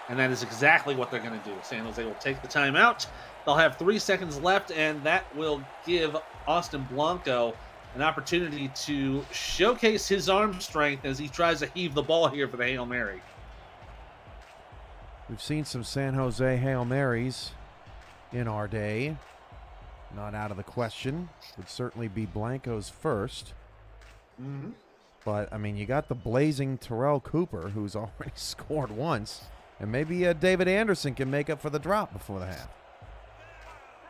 and that is exactly what they're going to do. San Jose will take the timeout. They'll have 3 seconds left, and that will give Austin Blanco an opportunity to showcase his arm strength as he tries to heave the ball here for the Hail Mary. We've seen some San Jose Hail Marys in our day. Not out of the question. Would certainly be Blanco's first. Mm-hmm. But, I mean, you got the blazing Terrell Cooper, who's already scored once. And maybe David Anderson can make up for the drop before the half.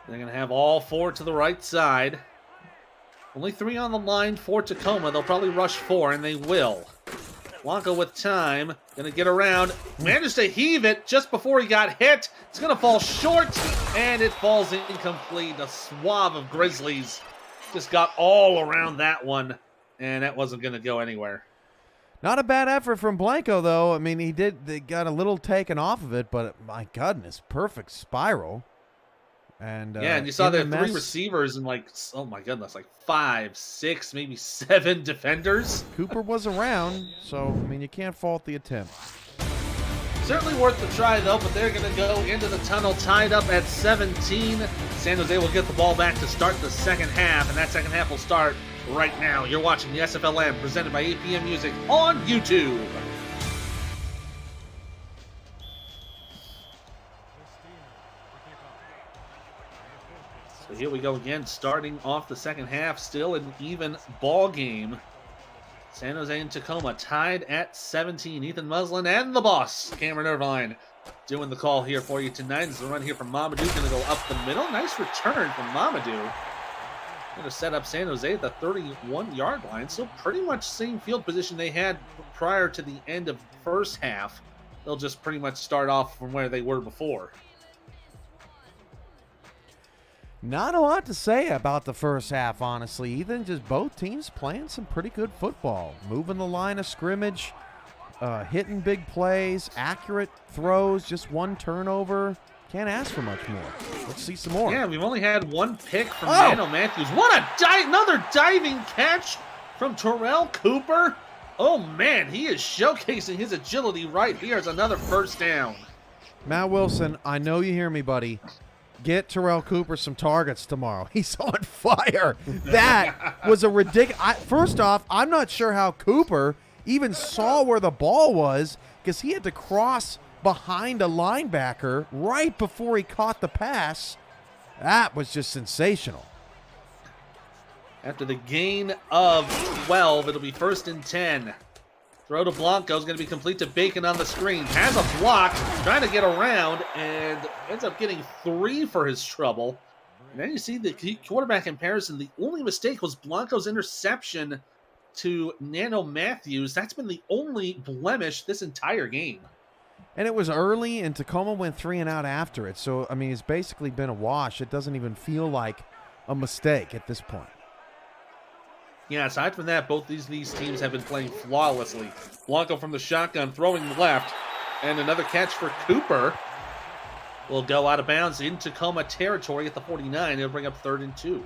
They're going to have all 4 to the right side. Only 3 on the line for Tacoma. They'll probably rush 4, and they will. Blanco with time. Going to get around. Managed to heave it just before he got hit. It's going to fall short, and it falls incomplete. A swab of Grizzlies just got all around that one. And that wasn't going to go anywhere. Not a bad effort from Blanco, though. I mean, they got a little taken off of it, but my goodness, perfect spiral. And yeah, and you saw there 3 receivers and oh my goodness, 5, 6, maybe 7 defenders. Cooper was around, so I mean, you can't fault the attempt. Certainly worth the try, though, but they're going to go into the tunnel tied up at 17. San Jose will get the ball back to start the second half, and that second half will start right now. You're watching the SFLm presented by APM Music on YouTube. So here we go again, starting off the second half, still an even ball game. San Jose and Tacoma tied at 17. Ethan Muslin and the boss, Cameron Irvine, doing the call here for you tonight. This is a run here from Mamadou, going to go up the middle. Nice return from Mamadou. Going to set up San Jose at the 31-yard line. So pretty much same field position they had prior to the end of the first half. They'll just pretty much start off from where they were before. Not a lot to say about the first half, honestly. Ethan, just both teams playing some pretty good football. Moving the line of scrimmage, hitting big plays, accurate throws, just one turnover. Can't ask for much more. Let's see some more. Yeah, we've only had 1 pick from Nano Matthews. What another diving catch from Terrell Cooper. Oh, man, he is showcasing his agility right here as another first down. Matt Wilson, I know you hear me, buddy. Get Terrell Cooper some targets tomorrow. He's on fire. That was a ridiculous. First off, I'm not sure how Cooper even saw where the ball was because he had to cross behind a linebacker right before he caught the pass. That was just sensational. After the gain of 12, it'll be 1st and 10. Throw to Blanco is going to be complete to Bacon on the screen. Has a block, trying to get around, and ends up getting 3 for his trouble. And then you see the quarterback comparison. The only mistake was Blanco's interception to Nano Matthews. That's been the only blemish this entire game. And it was early, and Tacoma went 3 and out after it. So, I mean, it's basically been a wash. It doesn't even feel like a mistake at this point. Yeah, aside from that, both these teams have been playing flawlessly. Blanco from the shotgun, throwing left, and another catch for Cooper will go out of bounds in Tacoma territory at the 49. It'll bring up 3rd and 2.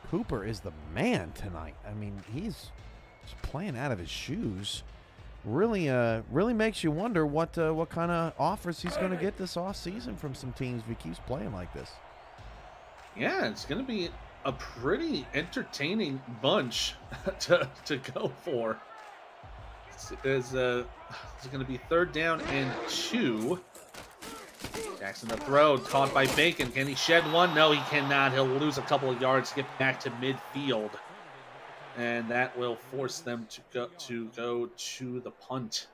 Cooper is the man tonight. I mean, he's just playing out of his shoes. Really makes you wonder what kind of offers he's going to get this offseason from some teams if he keeps playing like this. Yeah, it's going to be a pretty entertaining bunch to go for. It's going to be 3rd down and 2. Jackson the throw, caught by Bacon. Can he shed one? No, he cannot. He'll lose a couple of yards, get back to midfield. And that will force them to go to the punt.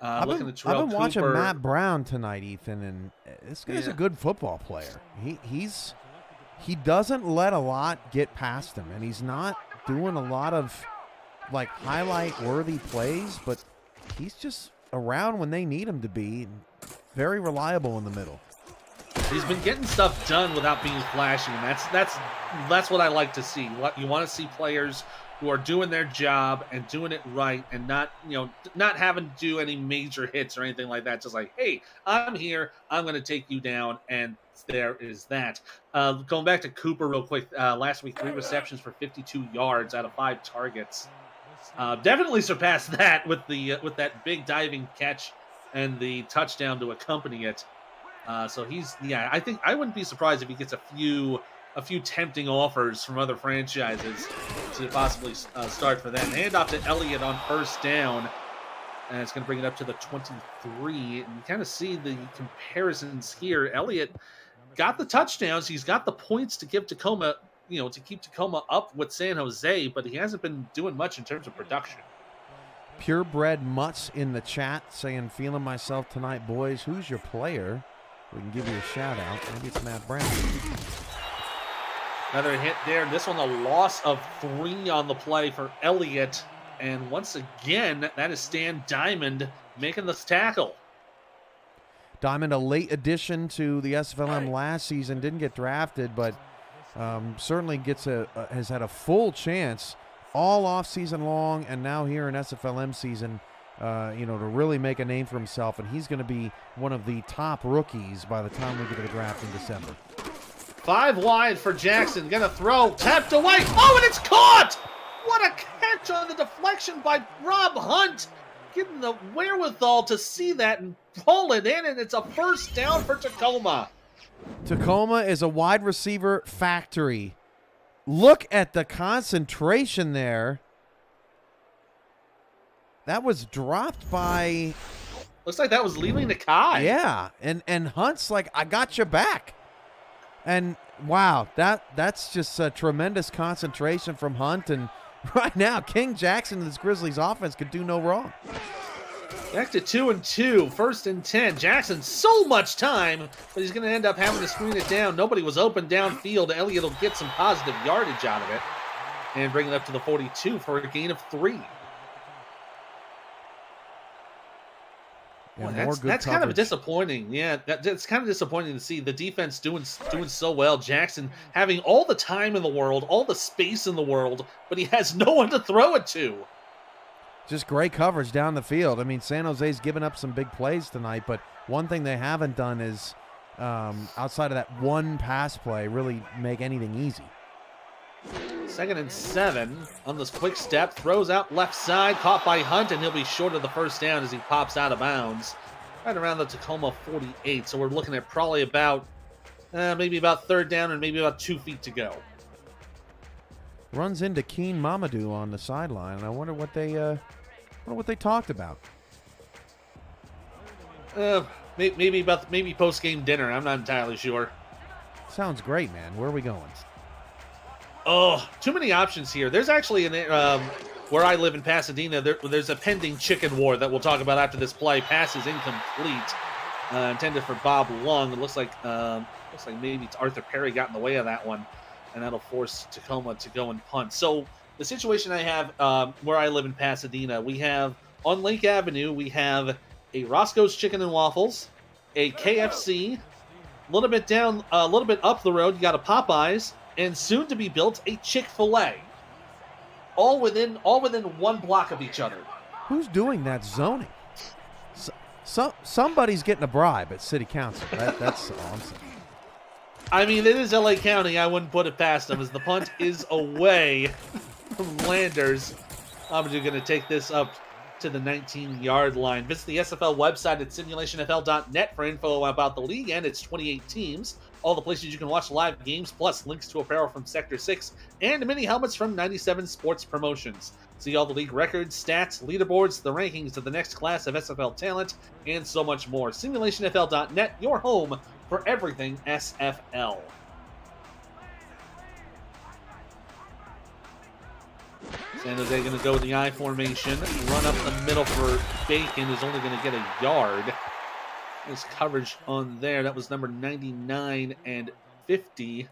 I've been watching Matt Brown tonight, Ethan, and this guy's a good football player. He doesn't let a lot get past him, and he's not doing a lot of highlight-worthy plays, but he's just around when they need him to be, and very reliable in the middle. He's been getting stuff done without being flashy, and that's what I like to see. You want to see players who are doing their job and doing it right, and not having to do any major hits or anything like that. Just like, hey, I'm here, I'm going to take you down, and there is that. Going back to Cooper real quick, last week 3 receptions for 52 yards out of 5 targets. Definitely surpassed that with that big diving catch and the touchdown to accompany it. So I think I wouldn't be surprised if he gets a few a few tempting offers from other franchises to possibly start for them. Handoff to Elliott on first down. And it's going to bring it up to the 23. And you kind of see the comparisons here. Elliott got the touchdowns. He's got the points to give Tacoma, to keep Tacoma up with San Jose, but he hasn't been doing much in terms of production. Purebred Mutts in the chat saying, feeling myself tonight, boys. Who's your player? We can give you a shout out. Maybe it's Matt Brown. Another hit there. This one, a loss of 3 on the play for Elliott. And once again, that is Stan Diamond making this tackle. Diamond, a late addition to the SFLm last season, didn't get drafted, but certainly has had a full chance all off season long, and now here in SFLm season, to really make a name for himself. And he's going to be one of the top rookies by the time we get to the draft in December. 5 wide for Jackson. Gonna throw, tapped away. Oh, and it's caught! What a catch on the deflection by Rob Hunt. Getting the wherewithal to see that and pull it in, and it's a first down for Tacoma. Tacoma is a wide receiver factory. Look at the concentration there. That was dropped by... Looks like that was Leland Nakai. Yeah, and Hunt's like, I got you back. And, wow, that's just a tremendous concentration from Hunt. And right now, King Jackson and this Grizzlies offense could do no wrong. Back to 2-2, 1st and 10. Jackson, so much time, but he's going to end up having to screen it down. Nobody was open downfield. Elliott will get some positive yardage out of it and bring it up to the 42 for a gain of 3. Yeah, Boy, that's kind of disappointing. Yeah, that's kind of disappointing to see the defense doing so well. Jackson having all the time in the world, all the space in the world, but he has no one to throw it to. Just great coverage down the field. I mean, San Jose's given up some big plays tonight, but one thing they haven't done is, outside of that one pass play, really make anything easy. 2nd and 7 on this quick step. Throws out left side, caught by Hunt, and he'll be short of the first down as he pops out of bounds. Right around the Tacoma 48, so we're looking at probably about, maybe about 3rd down and maybe about 2 feet to go. Runs into Keen Mamadou on the sideline, and I wonder what they talked about. Maybe post-game dinner. I'm not entirely sure. Sounds great, man. Where are we going? Oh, too many options here. There's actually where I live in Pasadena, there's a pending chicken war that we'll talk about after this play. Pass is incomplete, intended for Bob Long. It looks like maybe Arthur Perry got in the way of that one, and that'll force Tacoma to go and punt. So the situation I have where I live in Pasadena, we have on Lake Avenue, we have a Roscoe's Chicken and Waffles, a KFC, a little bit up the road, you got a Popeyes, and soon to be built a Chick-fil-A. All within 1 block of each other. Who's doing that zoning? Somebody's getting a bribe at city council. That's all I'm saying. I mean, it is LA County. I wouldn't put it past them, as the punt is away from Landers. Amadou going to take this up to the 19-yard line. Visit the SFL website at simulationfl.net for info about the league and its 28 teams. All the places you can watch live games, plus links to apparel from Sector 6 and mini helmets from 97 Sports Promotions. See all the league records, stats, leaderboards, the rankings of the next class of SFL talent, and so much more. SimulationFL.net, your home for everything SFL. San Jose going to go with the I formation, run up the middle for Bacon, who's only going to get a yard. Nice coverage on there. That was number 99 and 50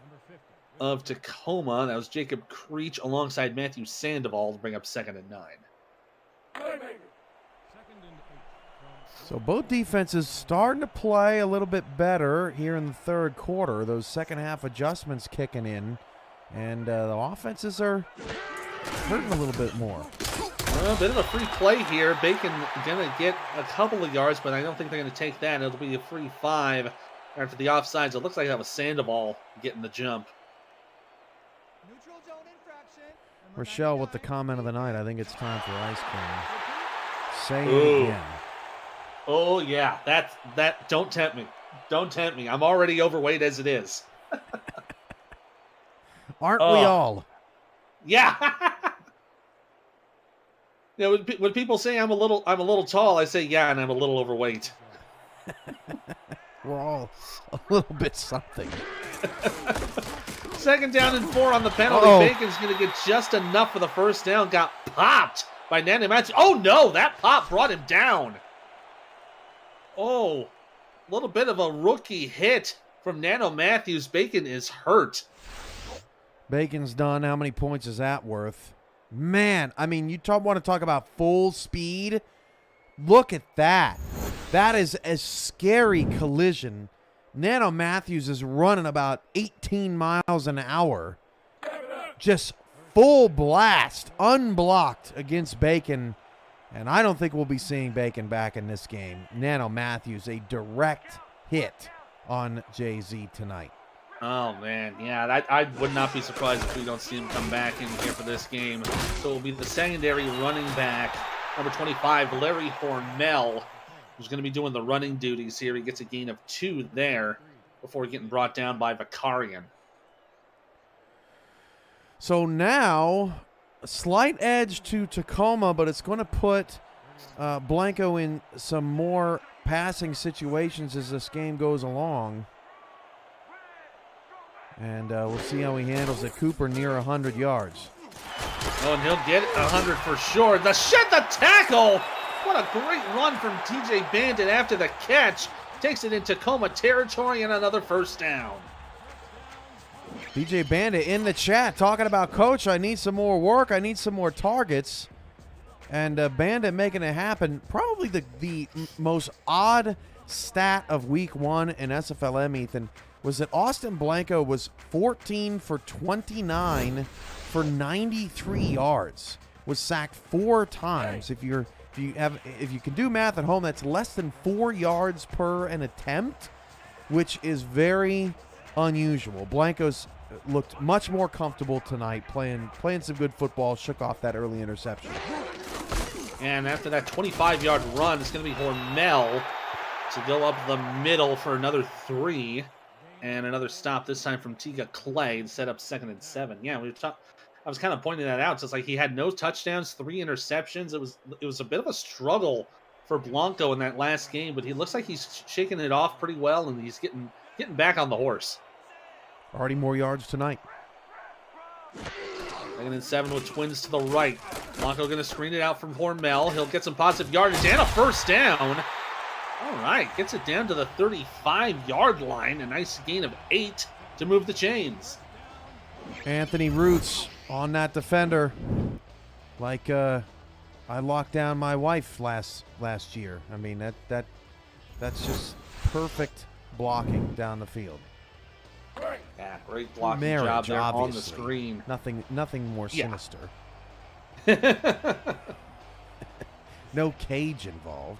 of Tacoma. That was Jacob Creech alongside Matthew Sandoval to bring up 2nd and 9. So both defenses starting to play a little bit better here in the 3rd quarter. Those second half adjustments kicking in, and the offenses are hurting a little bit more. Well, a bit of a free play here. Bacon going to get a couple of yards, but I don't think they're going to take that. It'll be a free 5 after the offsides. It looks like that was Sandoval getting the jump. Neutral zone infraction. Rochelle with the comment of the night. I think it's time for ice cream. Say it Ooh. again. Oh, yeah. That. Don't tempt me. Don't tempt me. I'm already overweight as it is. Aren't we all? Yeah. You know, when people say I'm a little tall, I say yeah, and I'm a little overweight. We're all a little bit something. 2nd down and 4 on the penalty. Bacon's going to get just enough for the first down. Got popped by Nano Matthews. Oh, no, that pop brought him down. Oh, a little bit of a rookie hit from Nano Matthews. Bacon is hurt. Bacon's done. How many points is that worth? Man, I mean, want to talk about full speed? Look at that. That is a scary collision. Nano Matthews is running about 18 miles an hour. Just full blast, unblocked against Bacon. And I don't think we'll be seeing Bacon back in this game. Nano Matthews, a direct hit on Jay-Z tonight. Oh, man. Yeah, I would not be surprised if we don't see him come back in here for this game. So it will be the secondary running back, number 25, Larry Hormel, who's going to be doing the running duties here. He gets a gain of 2 there before getting brought down by Vakarian. So now, a slight edge to Tacoma, but it's going to put Blanco in some more passing situations as this game goes along. And we'll see how he handles it. Cooper near 100 yards. Oh, and he'll get 100 for sure. The tackle! What a great run from TJ Bandit after the catch. Takes it in Tacoma territory and another first down. TJ Bandit in the chat talking about, Coach, I need some more work. I need some more targets. And Bandit making it happen. Probably the most odd stat of week 1 in SFLm, Ethan, was that Austin Blanco was 14 for 29 for 93 yards. Was sacked 4 times. If you can do math at home, that's less than 4 yards per an attempt, which is very unusual. Blanco's looked much more comfortable tonight, playing some good football, shook off that early interception. And after that 25-yard run, it's going to be Hormel to go up the middle for another 3. And another stop, this time from Tiga Clay, to set up 2nd and 7. Yeah, I was kind of pointing that out. So it's like he had no touchdowns, 3 interceptions. It was a bit of a struggle for Blanco in that last game, but he looks like he's shaking it off pretty well, and he's getting back on the horse. Already more yards tonight. 2nd and 7 with twins to the right. Blanco going to screen it out from Hormel. He'll get some positive yardage and a first down. All right, gets it down to the 35-yard line. A nice gain of 8 to move the chains. Anthony Roots on that defender. Like I locked down my wife last year. I mean, that's just perfect blocking down the field. Yeah, great blocking Marriage, job there obviously. on the screen. Nothing more sinister. No cage involved.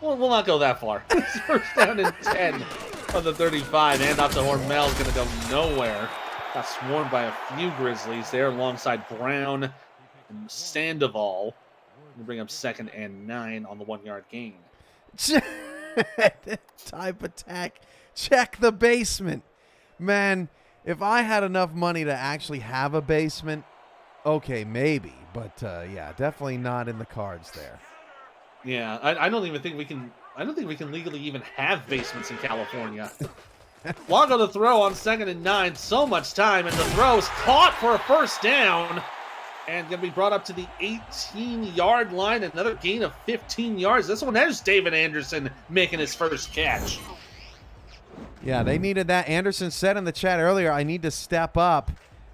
Well, we'll not go that far. It's first down and 10 on the 35. And off to Hormel is going to go nowhere. Got swarmed by a few Grizzlies there alongside Brown and Sandoval. Going to bring up 2nd and 9 on the 1-yard gain. Type attack. Check the basement. Man, if I had enough money to actually have a basement, okay, maybe. But, yeah, definitely not in the cards there. Yeah, I don't even think we can. I don't think we can legally even have basements in California. Blanco to throw on 2nd and 9. So much time, and the throw is caught for a first down, and going to be brought up to the 18-yard line. Another gain of 15 yards. This one has David Anderson making his first catch. Yeah, they needed that. Anderson said in the chat earlier, I need to step up,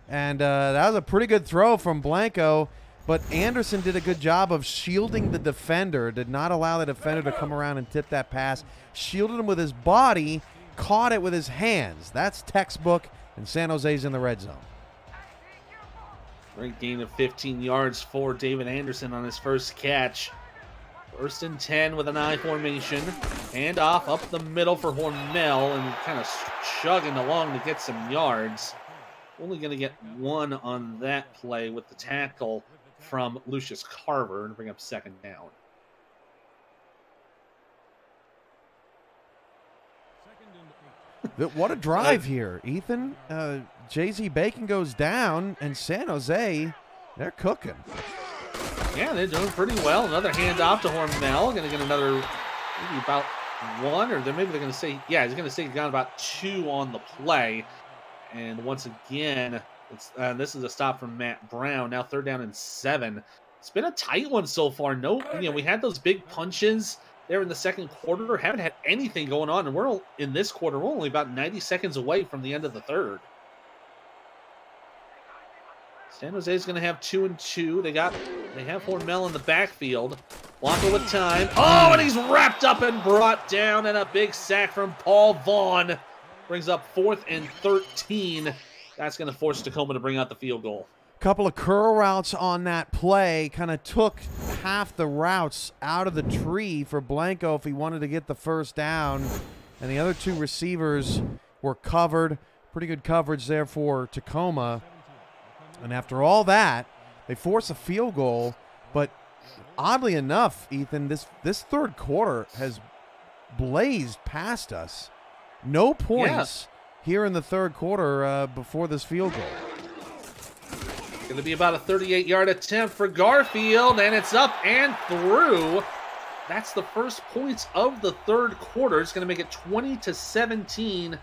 and that was a pretty good throw from Blanco. But Anderson did a good job of shielding the defender, did not allow the defender to come around and tip that pass, shielded him with his body, caught it with his hands. That's textbook, and San Jose's in the red zone. Great gain of 15 yards for David Anderson on his first catch. 1st and 10 with an I formation. Hand off up the middle for Hormel, and kind of chugging along to get some yards. Only going to get 1 on that play with the tackle from Lucius Carver and bring up 2nd down. What a drive here, Ethan. Jay-Z Bacon goes down, and San Jose, they're cooking. Yeah, they're doing pretty well. Another handoff to Hormel. Going to get another, maybe about one, or maybe they're going to say, yeah, he's going to say he got about 2 on the play. And once again, this is a stop from Matt Brown. Now 3rd down and 7. It's been a tight one so far. No, we had those big punches there in the second quarter. Haven't had anything going on, and we're in this quarter. We're only about 90 seconds away from the end of the third. San Jose is going to have 2 and 2. They have Hormel in the backfield. Blanco with time. Oh, and he's wrapped up and brought down, and a big sack from Paul Vaughn brings up 4th and 13. That's going to force Tacoma to bring out the field goal. Couple of curl routes on that play, kind of took half the routes out of the tree for Blanco if he wanted to get the first down, and the other 2 receivers were covered. Pretty good coverage there for Tacoma. And after all that, they force a field goal, but oddly enough, Ethan, this third quarter has blazed past us. No points here in the third quarter before this field goal. Going to be about a 38-yard attempt for Garfield, and it's up and through. That's the first points of the third quarter. It's going to make it 20-17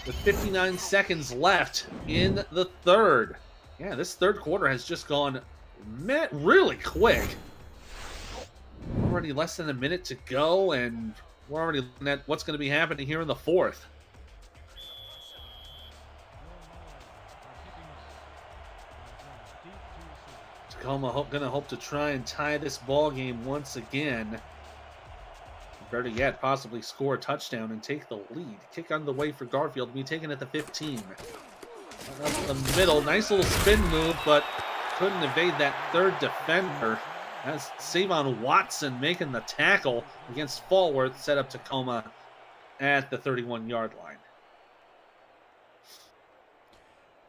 with 59 seconds left in the third. Yeah, this third quarter has just gone really quick. Already less than a minute to go, and we're already looking at what's going to be happening here in the fourth. Tacoma going to hope to try and tie this ball game once again. Better yet, possibly score a touchdown and take the lead. Kick on the way for Garfield to be taken at the 15. Up the middle, nice little spin move, but couldn't evade that third defender. That's Savon Watson making the tackle against Fallworth, set up Tacoma at the 31-yard line.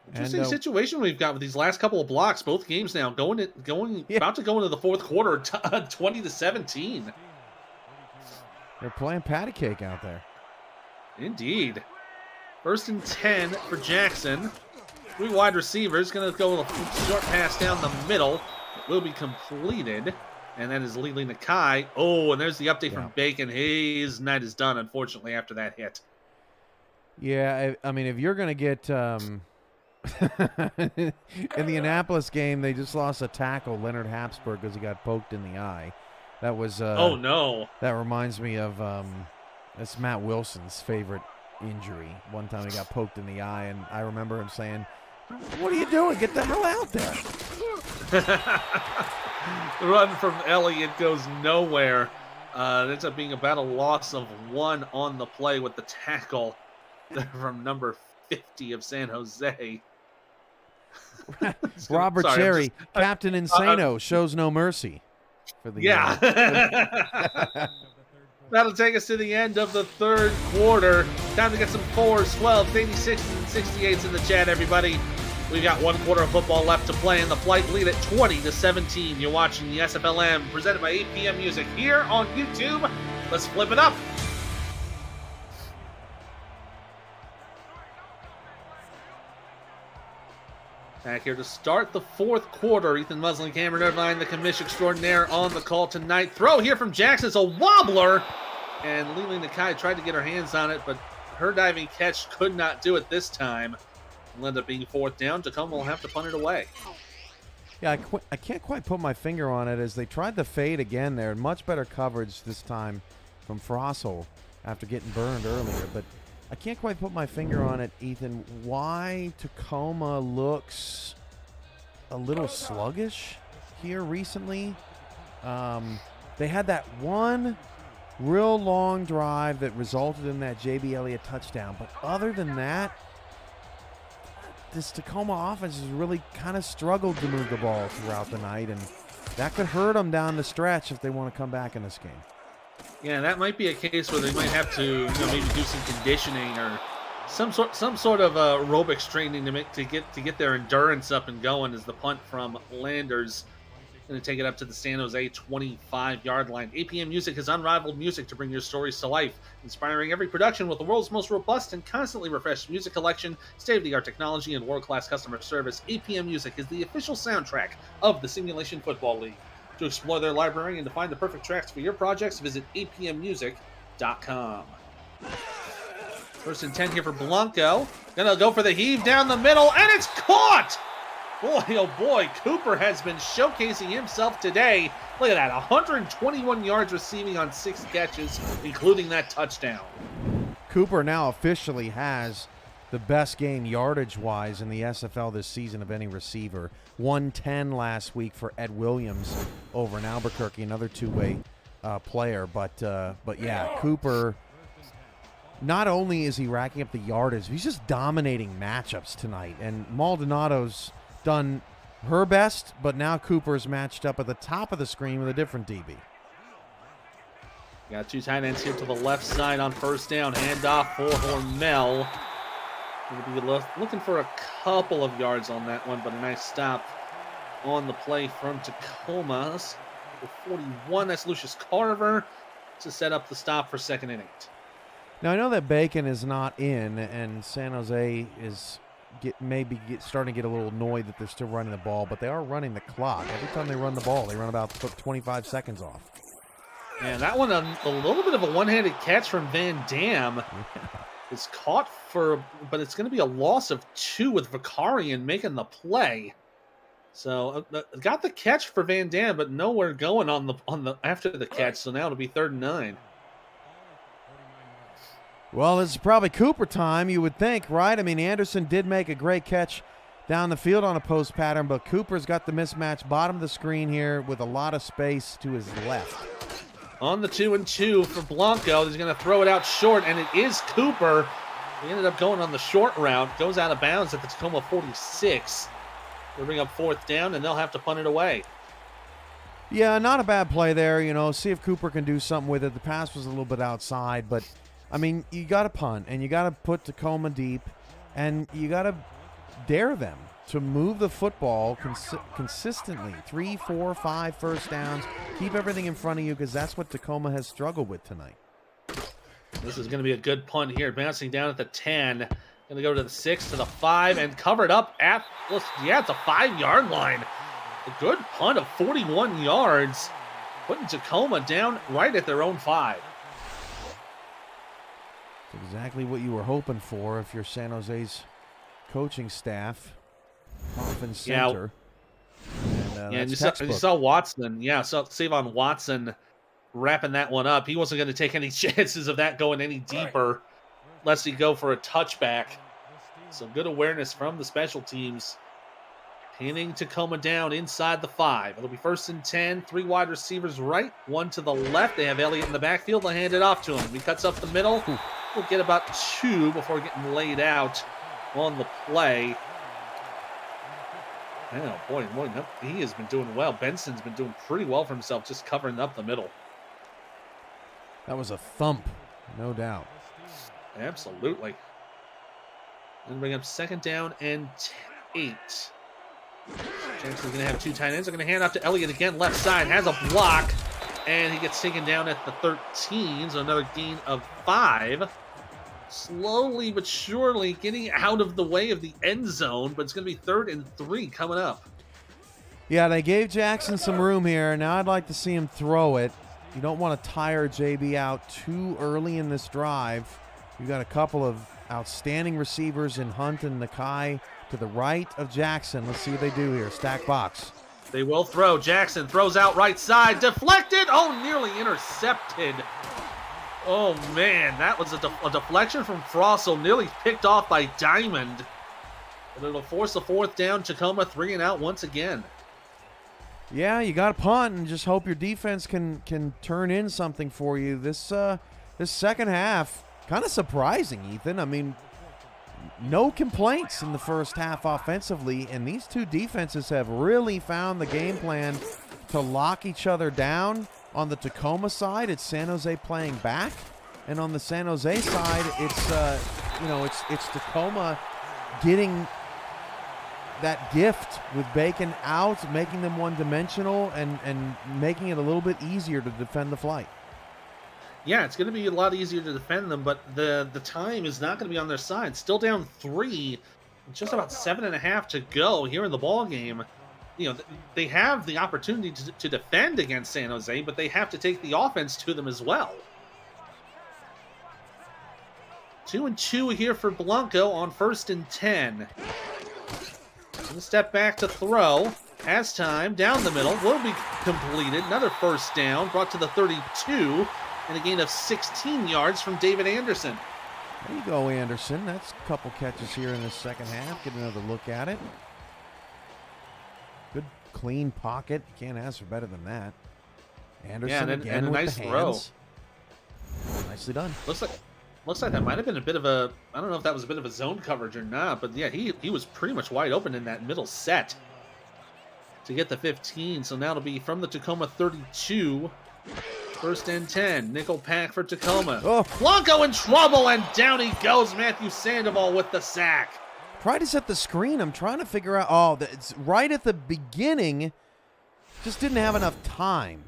Interesting situation we've got with these last couple of blocks. Both games now about to go into the fourth quarter, 20-17. They're playing patty cake out there. Indeed. 1st and 10 for Jackson. 3 wide receivers. Going to go with a short pass down the middle. It will be completed. And that is Lili Nakai. Oh, and there's the update from Bacon. His night is done, unfortunately, after that hit. Yeah, I mean, if you're going to get... in the Annapolis game, they just lost a tackle, Leonard Habsburg, because he got poked in the eye. That was... oh, no. That reminds me of... that's Matt Wilson's favorite injury. One time he got poked in the eye, and I remember him saying, "What are you doing? Get the hell out there." The run from Elliott goes nowhere. It ends up being about a loss of 1 on the play with the tackle from number 50 of San Jose. Robert Cherry, Captain Insano, shows no mercy. For the That'll take us to the end of the third quarter. Time to get some 4s, 12s, 86s, and 68s in the chat, everybody. We've got 1 quarter of football left to play, and the Flight lead at 20-17. You're watching the SFLm, presented by 8 PM Music here on YouTube. Let's flip it up. Back here to start the fourth quarter. Ethan Muslin, Cameron Irvine, the commish extraordinaire on the call tonight. Throw here from Jackson. It's a wobbler. And Lili Nakai tried to get her hands on it, but her diving catch could not do it this time. It'll end up being 4th down. Tacoma will have to punt it away. Yeah, I can't quite put my finger on it as they tried the fade again there. Much better coverage this time from Frossel after getting burned earlier. But I can't quite put my finger on it, Ethan, why Tacoma looks a little sluggish here recently. They had that one real long drive that resulted in that J.B. Elliott touchdown. But other than that, this Tacoma offense has really kind of struggled to move the ball throughout the night, and that could hurt them down the stretch if they want to come back in this game. Yeah, that might be a case where they might have to, maybe do some conditioning or some sort of aerobics training to get their endurance up and going. As the punt from Landers Going to take it up to the San Jose 25-yard line. APM Music is unrivaled music to bring your stories to life, inspiring every production with the world's most robust and constantly refreshed music collection, state-of-the-art technology, and world-class customer service. APM Music is the official soundtrack of the Simulation Football League. To explore their library and to find the perfect tracks for your projects, visit apmmusic.com. First and 10 here for Blanco. Gonna go for the heave down the middle, and it's caught! Boy, oh boy, Cooper has been showcasing himself today. Look at that, 121 yards receiving on 6 catches, including that touchdown. Cooper now officially has the best game yardage-wise in the SFL this season of any receiver. 110 last week for Ed Williams over in Albuquerque, another two-way player. But yeah, Cooper, not only is he racking up the yardage, he's just dominating matchups tonight. And Maldonado's done her best, but now Cooper's matched up at the top of the screen with a different DB. Got 2 tight ends here to the left side on first down. Handoff for Hormel. Going to be looking for a couple of yards on that one, but a nice stop on the play from Tacoma. For 41, that's Lucius Carver to set up the stop for 2nd and 8. Now, I know that Bacon is not in, and San Jose is starting to get a little annoyed that they're still running the ball, but they are running the clock. Every time they run the ball, they run about 25 seconds off. And that one, a little bit of a one-handed catch from Van Dam. Yeah. It's caught but it's going to be a loss of 2 with Vicarian making the play. So got the catch for Van Dam, but nowhere going on the after the catch. So now it'll be 3rd and 9. Well, this is probably Cooper time, you would think, right? I mean, Anderson did make a great catch down the field on a post pattern, but Cooper's got the mismatch bottom of the screen here with a lot of space to his left. On the 2-and-2 for Blanco. He's going to throw it out short, and it is Cooper. He ended up going on the short route. Goes out of bounds at the Tacoma 46. They'll bring up 4th down, and they'll have to punt it away. Yeah, not a bad play there. See if Cooper can do something with it. The pass was a little bit outside, but I mean, you got to punt, and you got to put Tacoma deep, and you got to dare them to move the football consistently. 3, 4, 5 first downs. Keep everything in front of you, because that's what Tacoma has struggled with tonight. This is going to be a good punt here. Bouncing down at the 10. Going to go to the 6, to the 5, and covered up at the 5-yard line. A good punt of 41 yards, putting Tacoma down right at their own 5. It's exactly what you were hoping for if you're San Jose's coaching staff. Coffin center. And you saw Watson. Yeah, so Savon Watson wrapping that one up. He wasn't going to take any chances of that going any deeper lest he go for a touchback. So good awareness from the special teams. Pinning Tacoma down inside the 5. It'll be 1st and 10. 3 wide receivers right, 1 to the left. They have Elliott in the backfield. They'll hand it off to him. He cuts up the middle. We'll get about 2 before getting laid out on the play. Oh, boy, he has been doing well. Benson's been doing pretty well for himself, just covering up the middle. That was a thump, no doubt. Absolutely. And bring up 2nd down and 8. Jackson's going to have 2 tight ends. They're going to hand off to Elliott again, left side, has a block, and he gets taken down at the 13, so another gain of 5. Slowly but surely getting out of the way of the end zone, but it's going to be 3rd and 3 coming up. Yeah, they gave Jackson some room here. Now I'd like to see him throw it. You don't want to tire JB out too early in this drive. You've got a couple of outstanding receivers in Hunt and Nakai to the right of Jackson. Let's see what they do here. Stack box. They will throw. Jackson throws out right side. Deflected. Oh, nearly intercepted. Oh, man. That was a deflection from Frost, so nearly picked off by Diamond. But it'll force a 4th down. Tacoma 3 and out once again. Yeah, you got to punt and just hope your defense can turn in something for you. This second half, kind of surprising, Ethan. I mean, no complaints in the first half offensively, and these two defenses have really found the game plan to lock each other down. On the Tacoma side, it's San Jose playing back, and on the San Jose side, it's Tacoma getting that gift with Bacon out, making them one-dimensional and making it a little bit easier to defend the flight. Yeah, it's going to be a lot easier to defend them, but the time is not going to be on their side. Still down 3, just about 7.5 to go here in the ball game. You know, they have the opportunity to defend against San Jose, but they have to take the offense to them as well. 2-2 here for Blanco on 1st and 10. Gonna step back to throw. Has time. Down the middle. Will be completed. Another first down. Brought to the 32. And a gain of 16 yards from David Anderson. There you go, Anderson. That's a couple catches here in the second half. Get another look at it. Good, clean pocket. Can't ask for better than that. Anderson again and a with nice the throw. hands. Nicely done. Looks like that might have been a bit of a, I don't know if that was a bit of a zone coverage or not, but yeah, he was pretty much wide open in that middle set to get the 15. So now it'll be from the Tacoma 32. 1st and 10. Nickel pack for Tacoma. Oh. Blanco in trouble, and down he goes. Matthew Sandoval with the sack. Tried to set the screen. I'm trying to figure out. Oh, it's right at the beginning. Just didn't have enough time.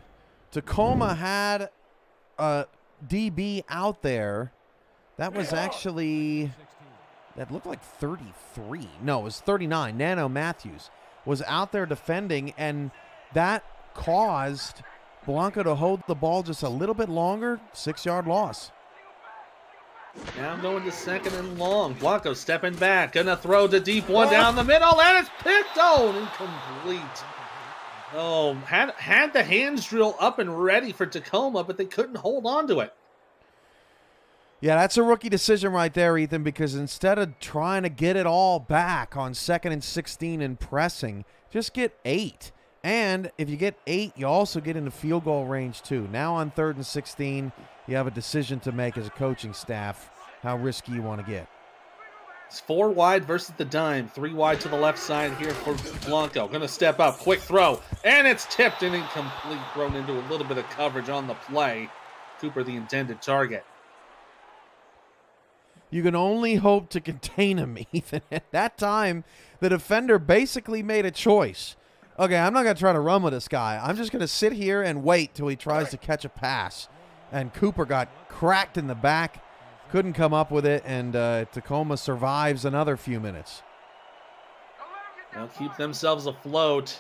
Tacoma had a DB out there. That was actually, that looked like 33. No, it was 39. Nano Matthews was out there defending, and that caused Blanco to hold the ball just a little bit longer. 6-yard loss. Now going to 2nd and long. Blanco stepping back. Gonna throw the deep one down the middle, and it's picked. Oh, incomplete. Oh, had the hands drill up and ready for Tacoma, but they couldn't hold on to it. Yeah, that's a rookie decision right there, Ethan, because instead of trying to get it all back on 2nd and 16 and pressing, just get 8. And if you get 8, you also get into field goal range too. Now on 3rd and 16, you have a decision to make as a coaching staff how risky you want to get. It's 4 wide versus the dime. 3 wide to the left side here for Blanco. Going to step up. Quick throw. And it's tipped and incomplete. Thrown into a little bit of coverage on the play. Cooper, the intended target. You can only hope to contain him, Ethan. At that time, the defender basically made a choice. Okay, I'm not going to try to run with this guy. I'm just going to sit here and wait till he tries to catch a pass. And Cooper got cracked in the back. Couldn't come up with it, and Tacoma survives another few minutes. They'll keep themselves afloat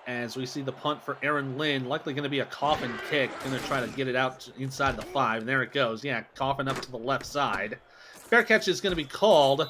as we see the punt for Aaron Lynn. Likely going to be a coffin kick. Going to try to get it out inside the 5. And there it goes. Yeah, coffin up to the left side. Fair catch is going to be called,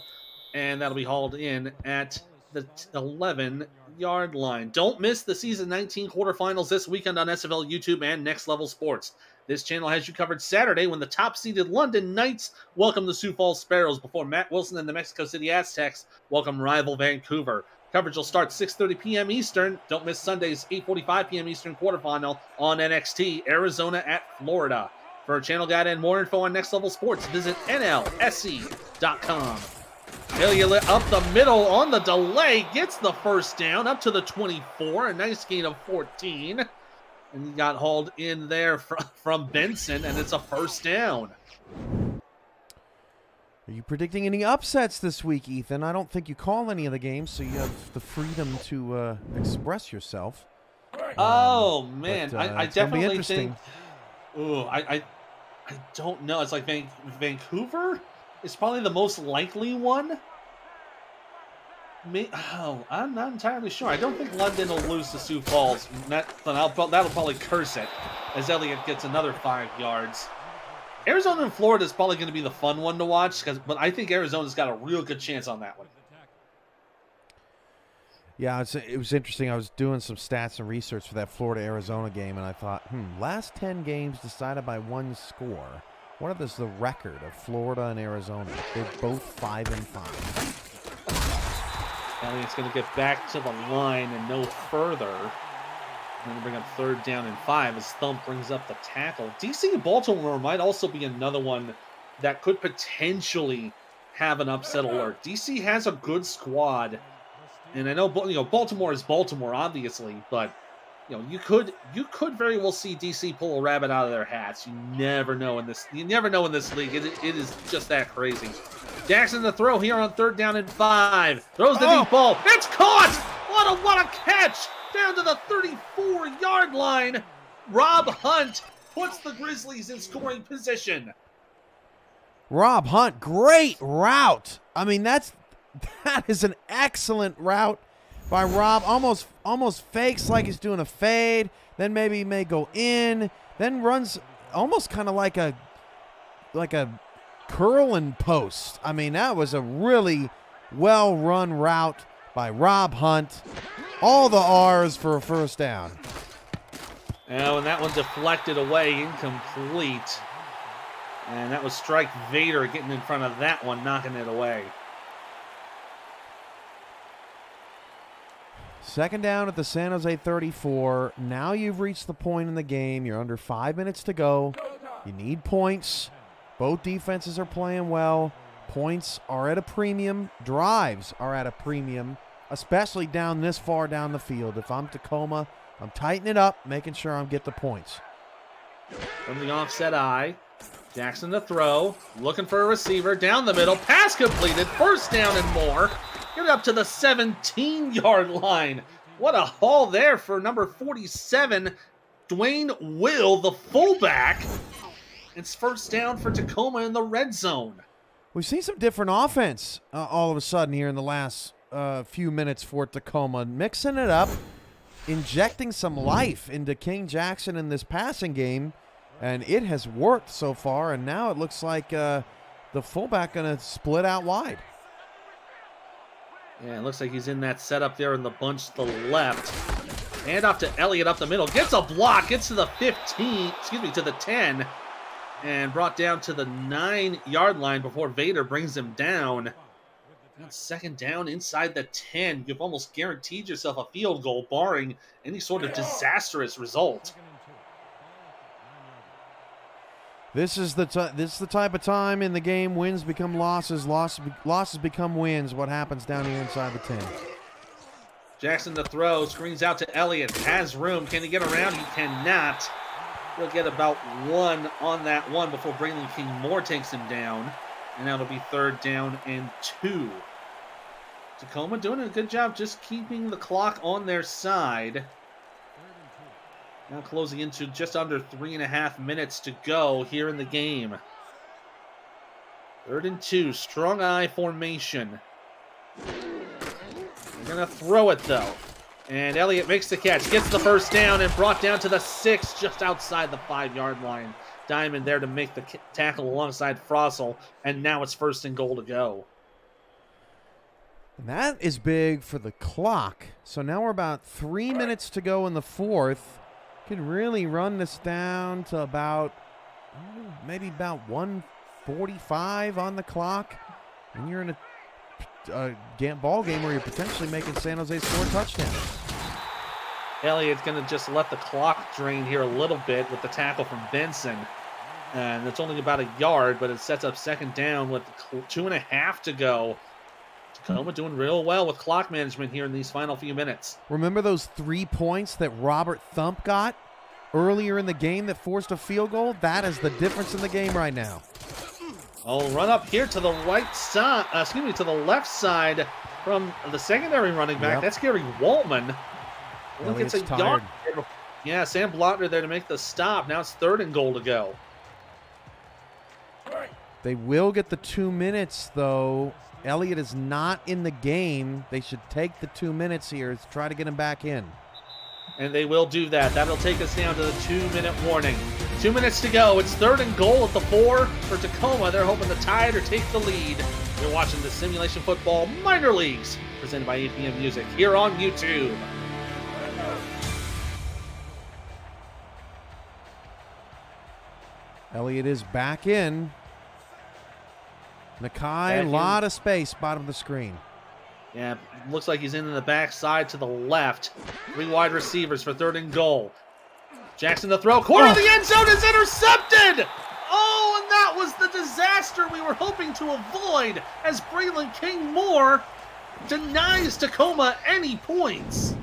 and that'll be hauled in at the 11-yard line. Don't miss the Season 19 quarterfinals this weekend on SFL YouTube and Next Level Sports. This channel has you covered Saturday when the top-seeded London Knights welcome the Sioux Falls Sparrows before Matt Wilson and the Mexico City Aztecs welcome rival Vancouver. Coverage will start 6:30 p.m. Eastern. Don't miss Sunday's 8:45 p.m. Eastern quarterfinal on NXT, Arizona at Florida. For a channel guide and more info on Next Level Sports, visit NLSC.com. Hilliard up the middle on the delay, gets the first down up to the 24, a nice gain of 14. And he got hauled in there from Benson, and it's a first down. Are you predicting any upsets this week, Ethan? I don't think you call any of the games, so you have the freedom to express yourself. Oh, man. But, I definitely think... Ooh, I don't know. It's like Vancouver is probably the most likely one. I'm not entirely sure. I don't think London will lose to Sioux Falls. That'll probably curse it as Elliott gets another 5 yards. Arizona and Florida is probably going to be the fun one to watch, but I think Arizona's got a real good chance on that one. Yeah, it was interesting. I was doing some stats and research for that Florida-Arizona game, and I thought, last 10 games decided by 1 score. What is the record of Florida and Arizona? They're both 5-5. Elliott's going to get back to the line and no further. Going to bring up 3rd down and 5 as Thump brings up the tackle. DC and Baltimore might also be another one that could potentially have an upset alert. DC has a good squad. And I know, Baltimore is Baltimore, obviously, but you could very well see DC pull a rabbit out of their hats. You never know in this league. It is just that crazy. Jackson the throw here on 3rd down and 5. Throws the deep ball. It's caught! What a catch! Down to the 34-yard line. Rob Hunt puts the Grizzlies in scoring position. Rob Hunt, great route. I mean, that is an excellent route by Rob. Almost fakes like he's doing a fade. Then maybe he may go in. Then runs almost kind of like a curling post. I mean, that was a really well-run route by Rob Hunt. All the R's for a first down. Oh, and that one deflected away, incomplete. And that was Strike Vader getting in front of that one, knocking it away. 2nd down at the San Jose 34. Now you've reached the point in the game. You're under 5 minutes to go. You need points. Both defenses are playing well. Points are at a premium. Drives are at a premium, especially down this far down the field. If I'm Tacoma, I'm tightening it up, making sure I'm getting the points. From the offset eye, Jackson to throw, looking for a receiver, down the middle, pass completed, 1st down and more. Get it up to the 17-yard line. What a haul there for number 47, Dwayne Will, the fullback. It's 1st down for Tacoma in the red zone. We've seen some different offense all of a sudden here in the last few minutes for Tacoma, mixing it up, injecting some life into King Jackson in this passing game, and it has worked so far, and now it looks like the fullback going to split out wide. Yeah, it looks like he's in that setup there in the bunch to the left. Hand off to Elliott up the middle, gets a block, gets to the 15, to the 10, and brought down to the 9-yard line before Vader brings him down. That's 2nd down inside the 10. You've almost guaranteed yourself a field goal, barring any sort of disastrous result. This is the type of time in the game wins become losses, losses become wins. What happens down here inside the 10? Jackson to throw, screens out to Elliott, has room. Can he get around? He cannot. He'll get about 1 on that one before Braylon King Moore takes him down. And that'll be 3rd down and 2. Tacoma doing a good job just keeping the clock on their side. Now closing into just under 3.5 minutes to go here in the game. 3rd and 2, strong eye formation. They're going to throw it though. And Elliott makes the catch, gets the 1st down, and brought down to the 6, just outside the 5-yard line. Diamond there to make the tackle alongside Frossel, and now it's 1st and goal to go. And that is big for the clock. So now we're about 3 minutes to go in the 4th. Could really run this down to about, maybe about 1:45 on the clock. And you're in a ball game where you're potentially making San Jose score touchdowns. Elliott's going to just let the clock drain here a little bit with the tackle from Benson. And it's only about a yard, but it sets up 2nd down with 2.5 to go. Tacoma doing real well with clock management here in these final few minutes. Remember those 3 points that Robert Thump got earlier in the game that forced a field goal? That is the difference in the game right now. Oh, run up here to the right side, to the left side from the secondary running back. Yep. That's Gary Waltman. Only Elliott's gets a tired. yard. Yeah, Sam Blotner there to make the stop. Now it's 3rd and goal to go. They will get the 2 minutes, though. Elliott is not in the game. They should take the 2 minutes here to try to get him back in. And they will do that. That'll take us down to the 2-minute warning. 2 minutes to go. It's 3rd and goal at the 4 for Tacoma. They're hoping to tie it or take the lead. You're watching the Simulation Football Minor Leagues, presented by APM Music, here on YouTube. Elliott is back in. Nakai, a lot of space, bottom of the screen. Yeah, looks like he's in the backside to the left. 3 wide receivers for 3rd and goal. Jackson the throw. Corner of the end zone is intercepted! Oh, and that was the disaster we were hoping to avoid as Braylon King Moore denies Tacoma any points.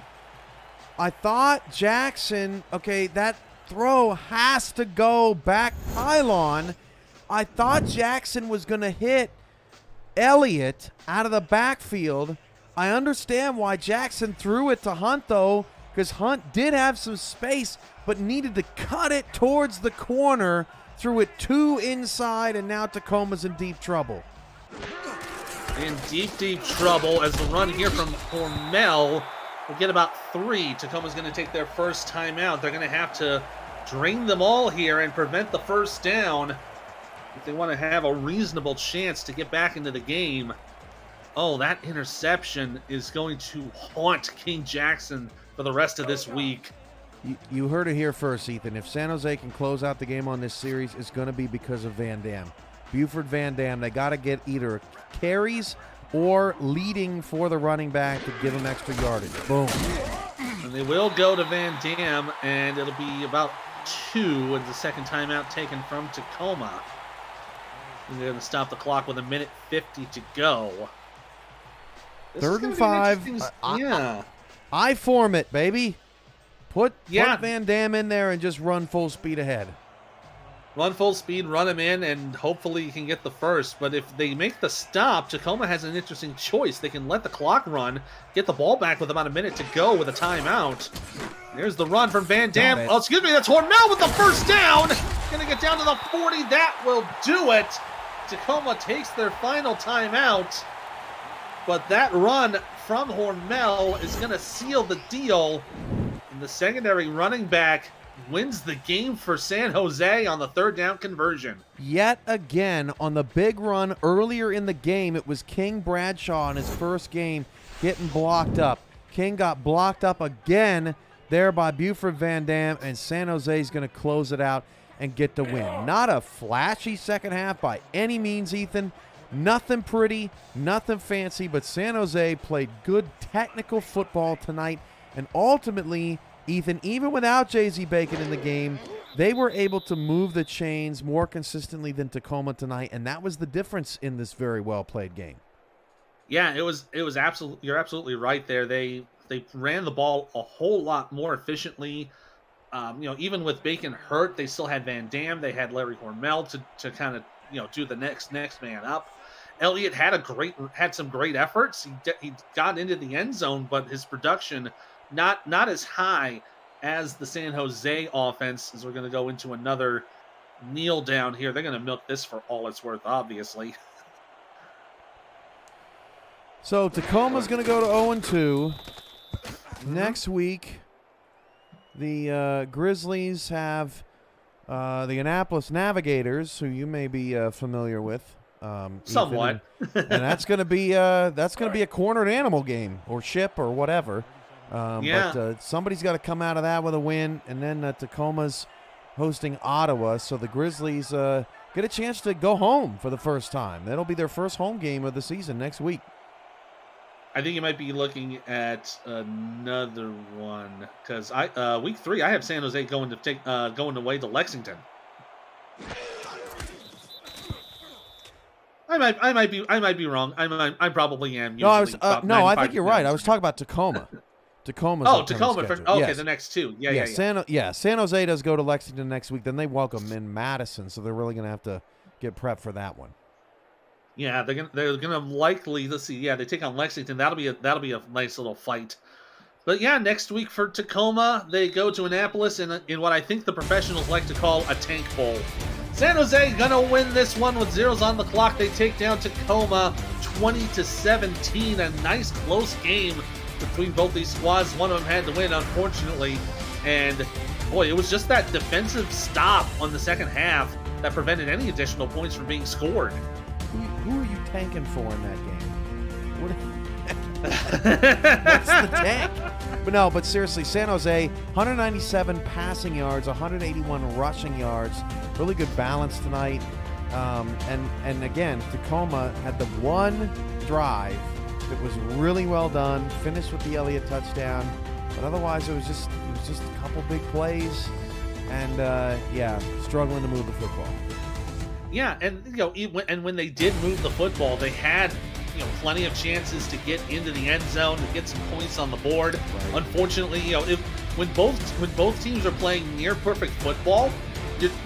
I thought Jackson, okay, that throw has to go back pylon. I thought Jackson was going to hit Elliott out of the backfield. I understand why Jackson threw it to Hunt, though, because Hunt did have some space, but needed to cut it towards the corner, threw it too inside, and now Tacoma's in deep trouble. In deep trouble as the run here from Hormel will get about 3. Tacoma's going to take their first timeout. They're going to have to drain them all here and prevent the first down if they want to have a reasonable chance to get back into the game. Oh, that interception is going to haunt King Jackson for the rest of this week. You heard it here first, Ethan. If San Jose can close out the game on this series, it's going to be because of Van Dam. Buford Van Dam, they got to get either carries or leading for the running back to give him extra yardage. Boom. And they will go to Van Dam, and it'll be about 2 with the second timeout taken from Tacoma. And they're going to stop the clock with 1:50 to go. This 3rd and 5. Yeah. I form it, baby. Put Van Dam in there and just run full speed ahead. Run full speed, run him in, and hopefully you can get the first. But if they make the stop, Tacoma has an interesting choice. They can let the clock run, get the ball back with about 1 minute to go with a timeout. There's the run from Van Dam. Oh, excuse me, that's Hormel with the first down. Gonna get down to the 40. That will do it. Tacoma takes their final timeout. But that run from Hormel is gonna seal the deal. And the secondary running back wins the game for San Jose on the 3rd down conversion. Yet again, on the big run earlier in the game, it was King Bradshaw in his first game getting blocked up. King got blocked up again there by Buford Van Dam, and San Jose is going to close it out and get the win. Not a flashy second half by any means, Ethan. Nothing pretty, nothing fancy, but San Jose played good technical football tonight, and ultimately, Ethan, even without J.Z. Bacon in the game, they were able to move the chains more consistently than Tacoma tonight, and that was the difference in this very well-played game. Yeah, it was absolutely, you're absolutely right there. They ran the ball a whole lot more efficiently. Even with Bacon hurt, they still had Van Dam. They had Larry Hormel to kind of, do the next man up. Elliott had some great efforts. He got into the end zone, but his production not as high as the San Jose offense, as we're going to go into another kneel down here. They're going to milk this for all it's worth, obviously. So Tacoma's going to go to 0-2. Next week, the Grizzlies have the Annapolis Navigators, who you may be familiar with. Somewhat. And that's going to be a cornered animal game or ship or whatever. But somebody's got to come out of that with a win, and then Tacoma's hosting Ottawa, so the Grizzlies get a chance to go home for the first time. That'll be their first home game of the season next week. I think you might be looking at another one because week 3 I have San Jose going away to Lexington. I might be wrong. I probably am. I think you're right. I was talking about Tacoma. Tacoma. The next 2. San Jose does go to Lexington next week. Then they welcome in Madison, so they're really going to have to get prepped for that one. Yeah, they're gonna likely, let's see. Yeah, they take on Lexington. That'll be a nice little fight. But yeah, next week for Tacoma, they go to Annapolis in what I think the professionals like to call a tank bowl. San Jose gonna win this one with zeros on the clock. They take down Tacoma 20-17. A nice close game between both these squads. One of them had to win, unfortunately. And boy, it was just that defensive stop on the second half that prevented any additional points from being scored. Who are you tanking for in that game? What's the tank? But seriously, San Jose, 197 passing yards, 181 rushing yards. Really good balance tonight. And again, Tacoma had the one drive that was really well done, finished with the Elliott touchdown. But otherwise, it was just a couple big plays, and struggling to move the football. Yeah, and when they did move the football, they had plenty of chances to get into the end zone, to get some points on the board. Right. Unfortunately, when both teams are playing near perfect football,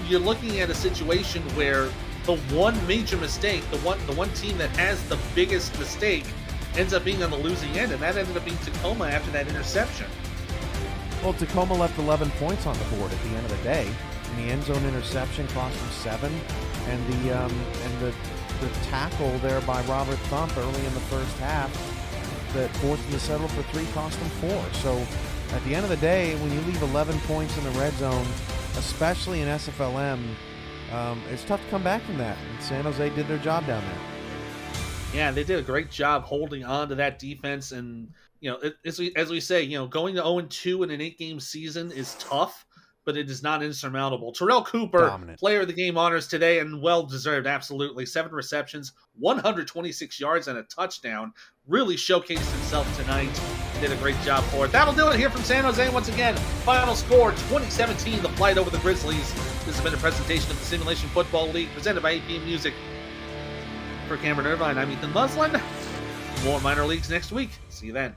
you're looking at a situation where the one major mistake, the one team that has the biggest mistake ends up being on the losing end, and that ended up being Tacoma after that interception. Well, Tacoma left 11 points on the board at the end of the day. And the end zone interception cost them 7, and the tackle there by Robert Thump early in the first half that forced them to settle for 3 cost them 4. So at the end of the day, when you leave 11 points in the red zone, especially in SFLm, it's tough to come back from that. And San Jose did their job down there. Yeah, they did a great job holding on to that defense. And, as we say, going to 0-2 in an 8-game season is tough, but it is not insurmountable. Terrell Cooper, Dominant. player of the game honors today, and well-deserved, absolutely. 7 receptions, 126 yards, and a touchdown. Really showcased himself tonight. Did a great job for it. That'll do it here from San Jose once again. Final score, 2017, the flight over the Grizzlies. This has been a presentation of the Simulation Football League, presented by APM Music. For Cameron Irvine, I'm Ethan Muslin. More minor leagues next week. See you then.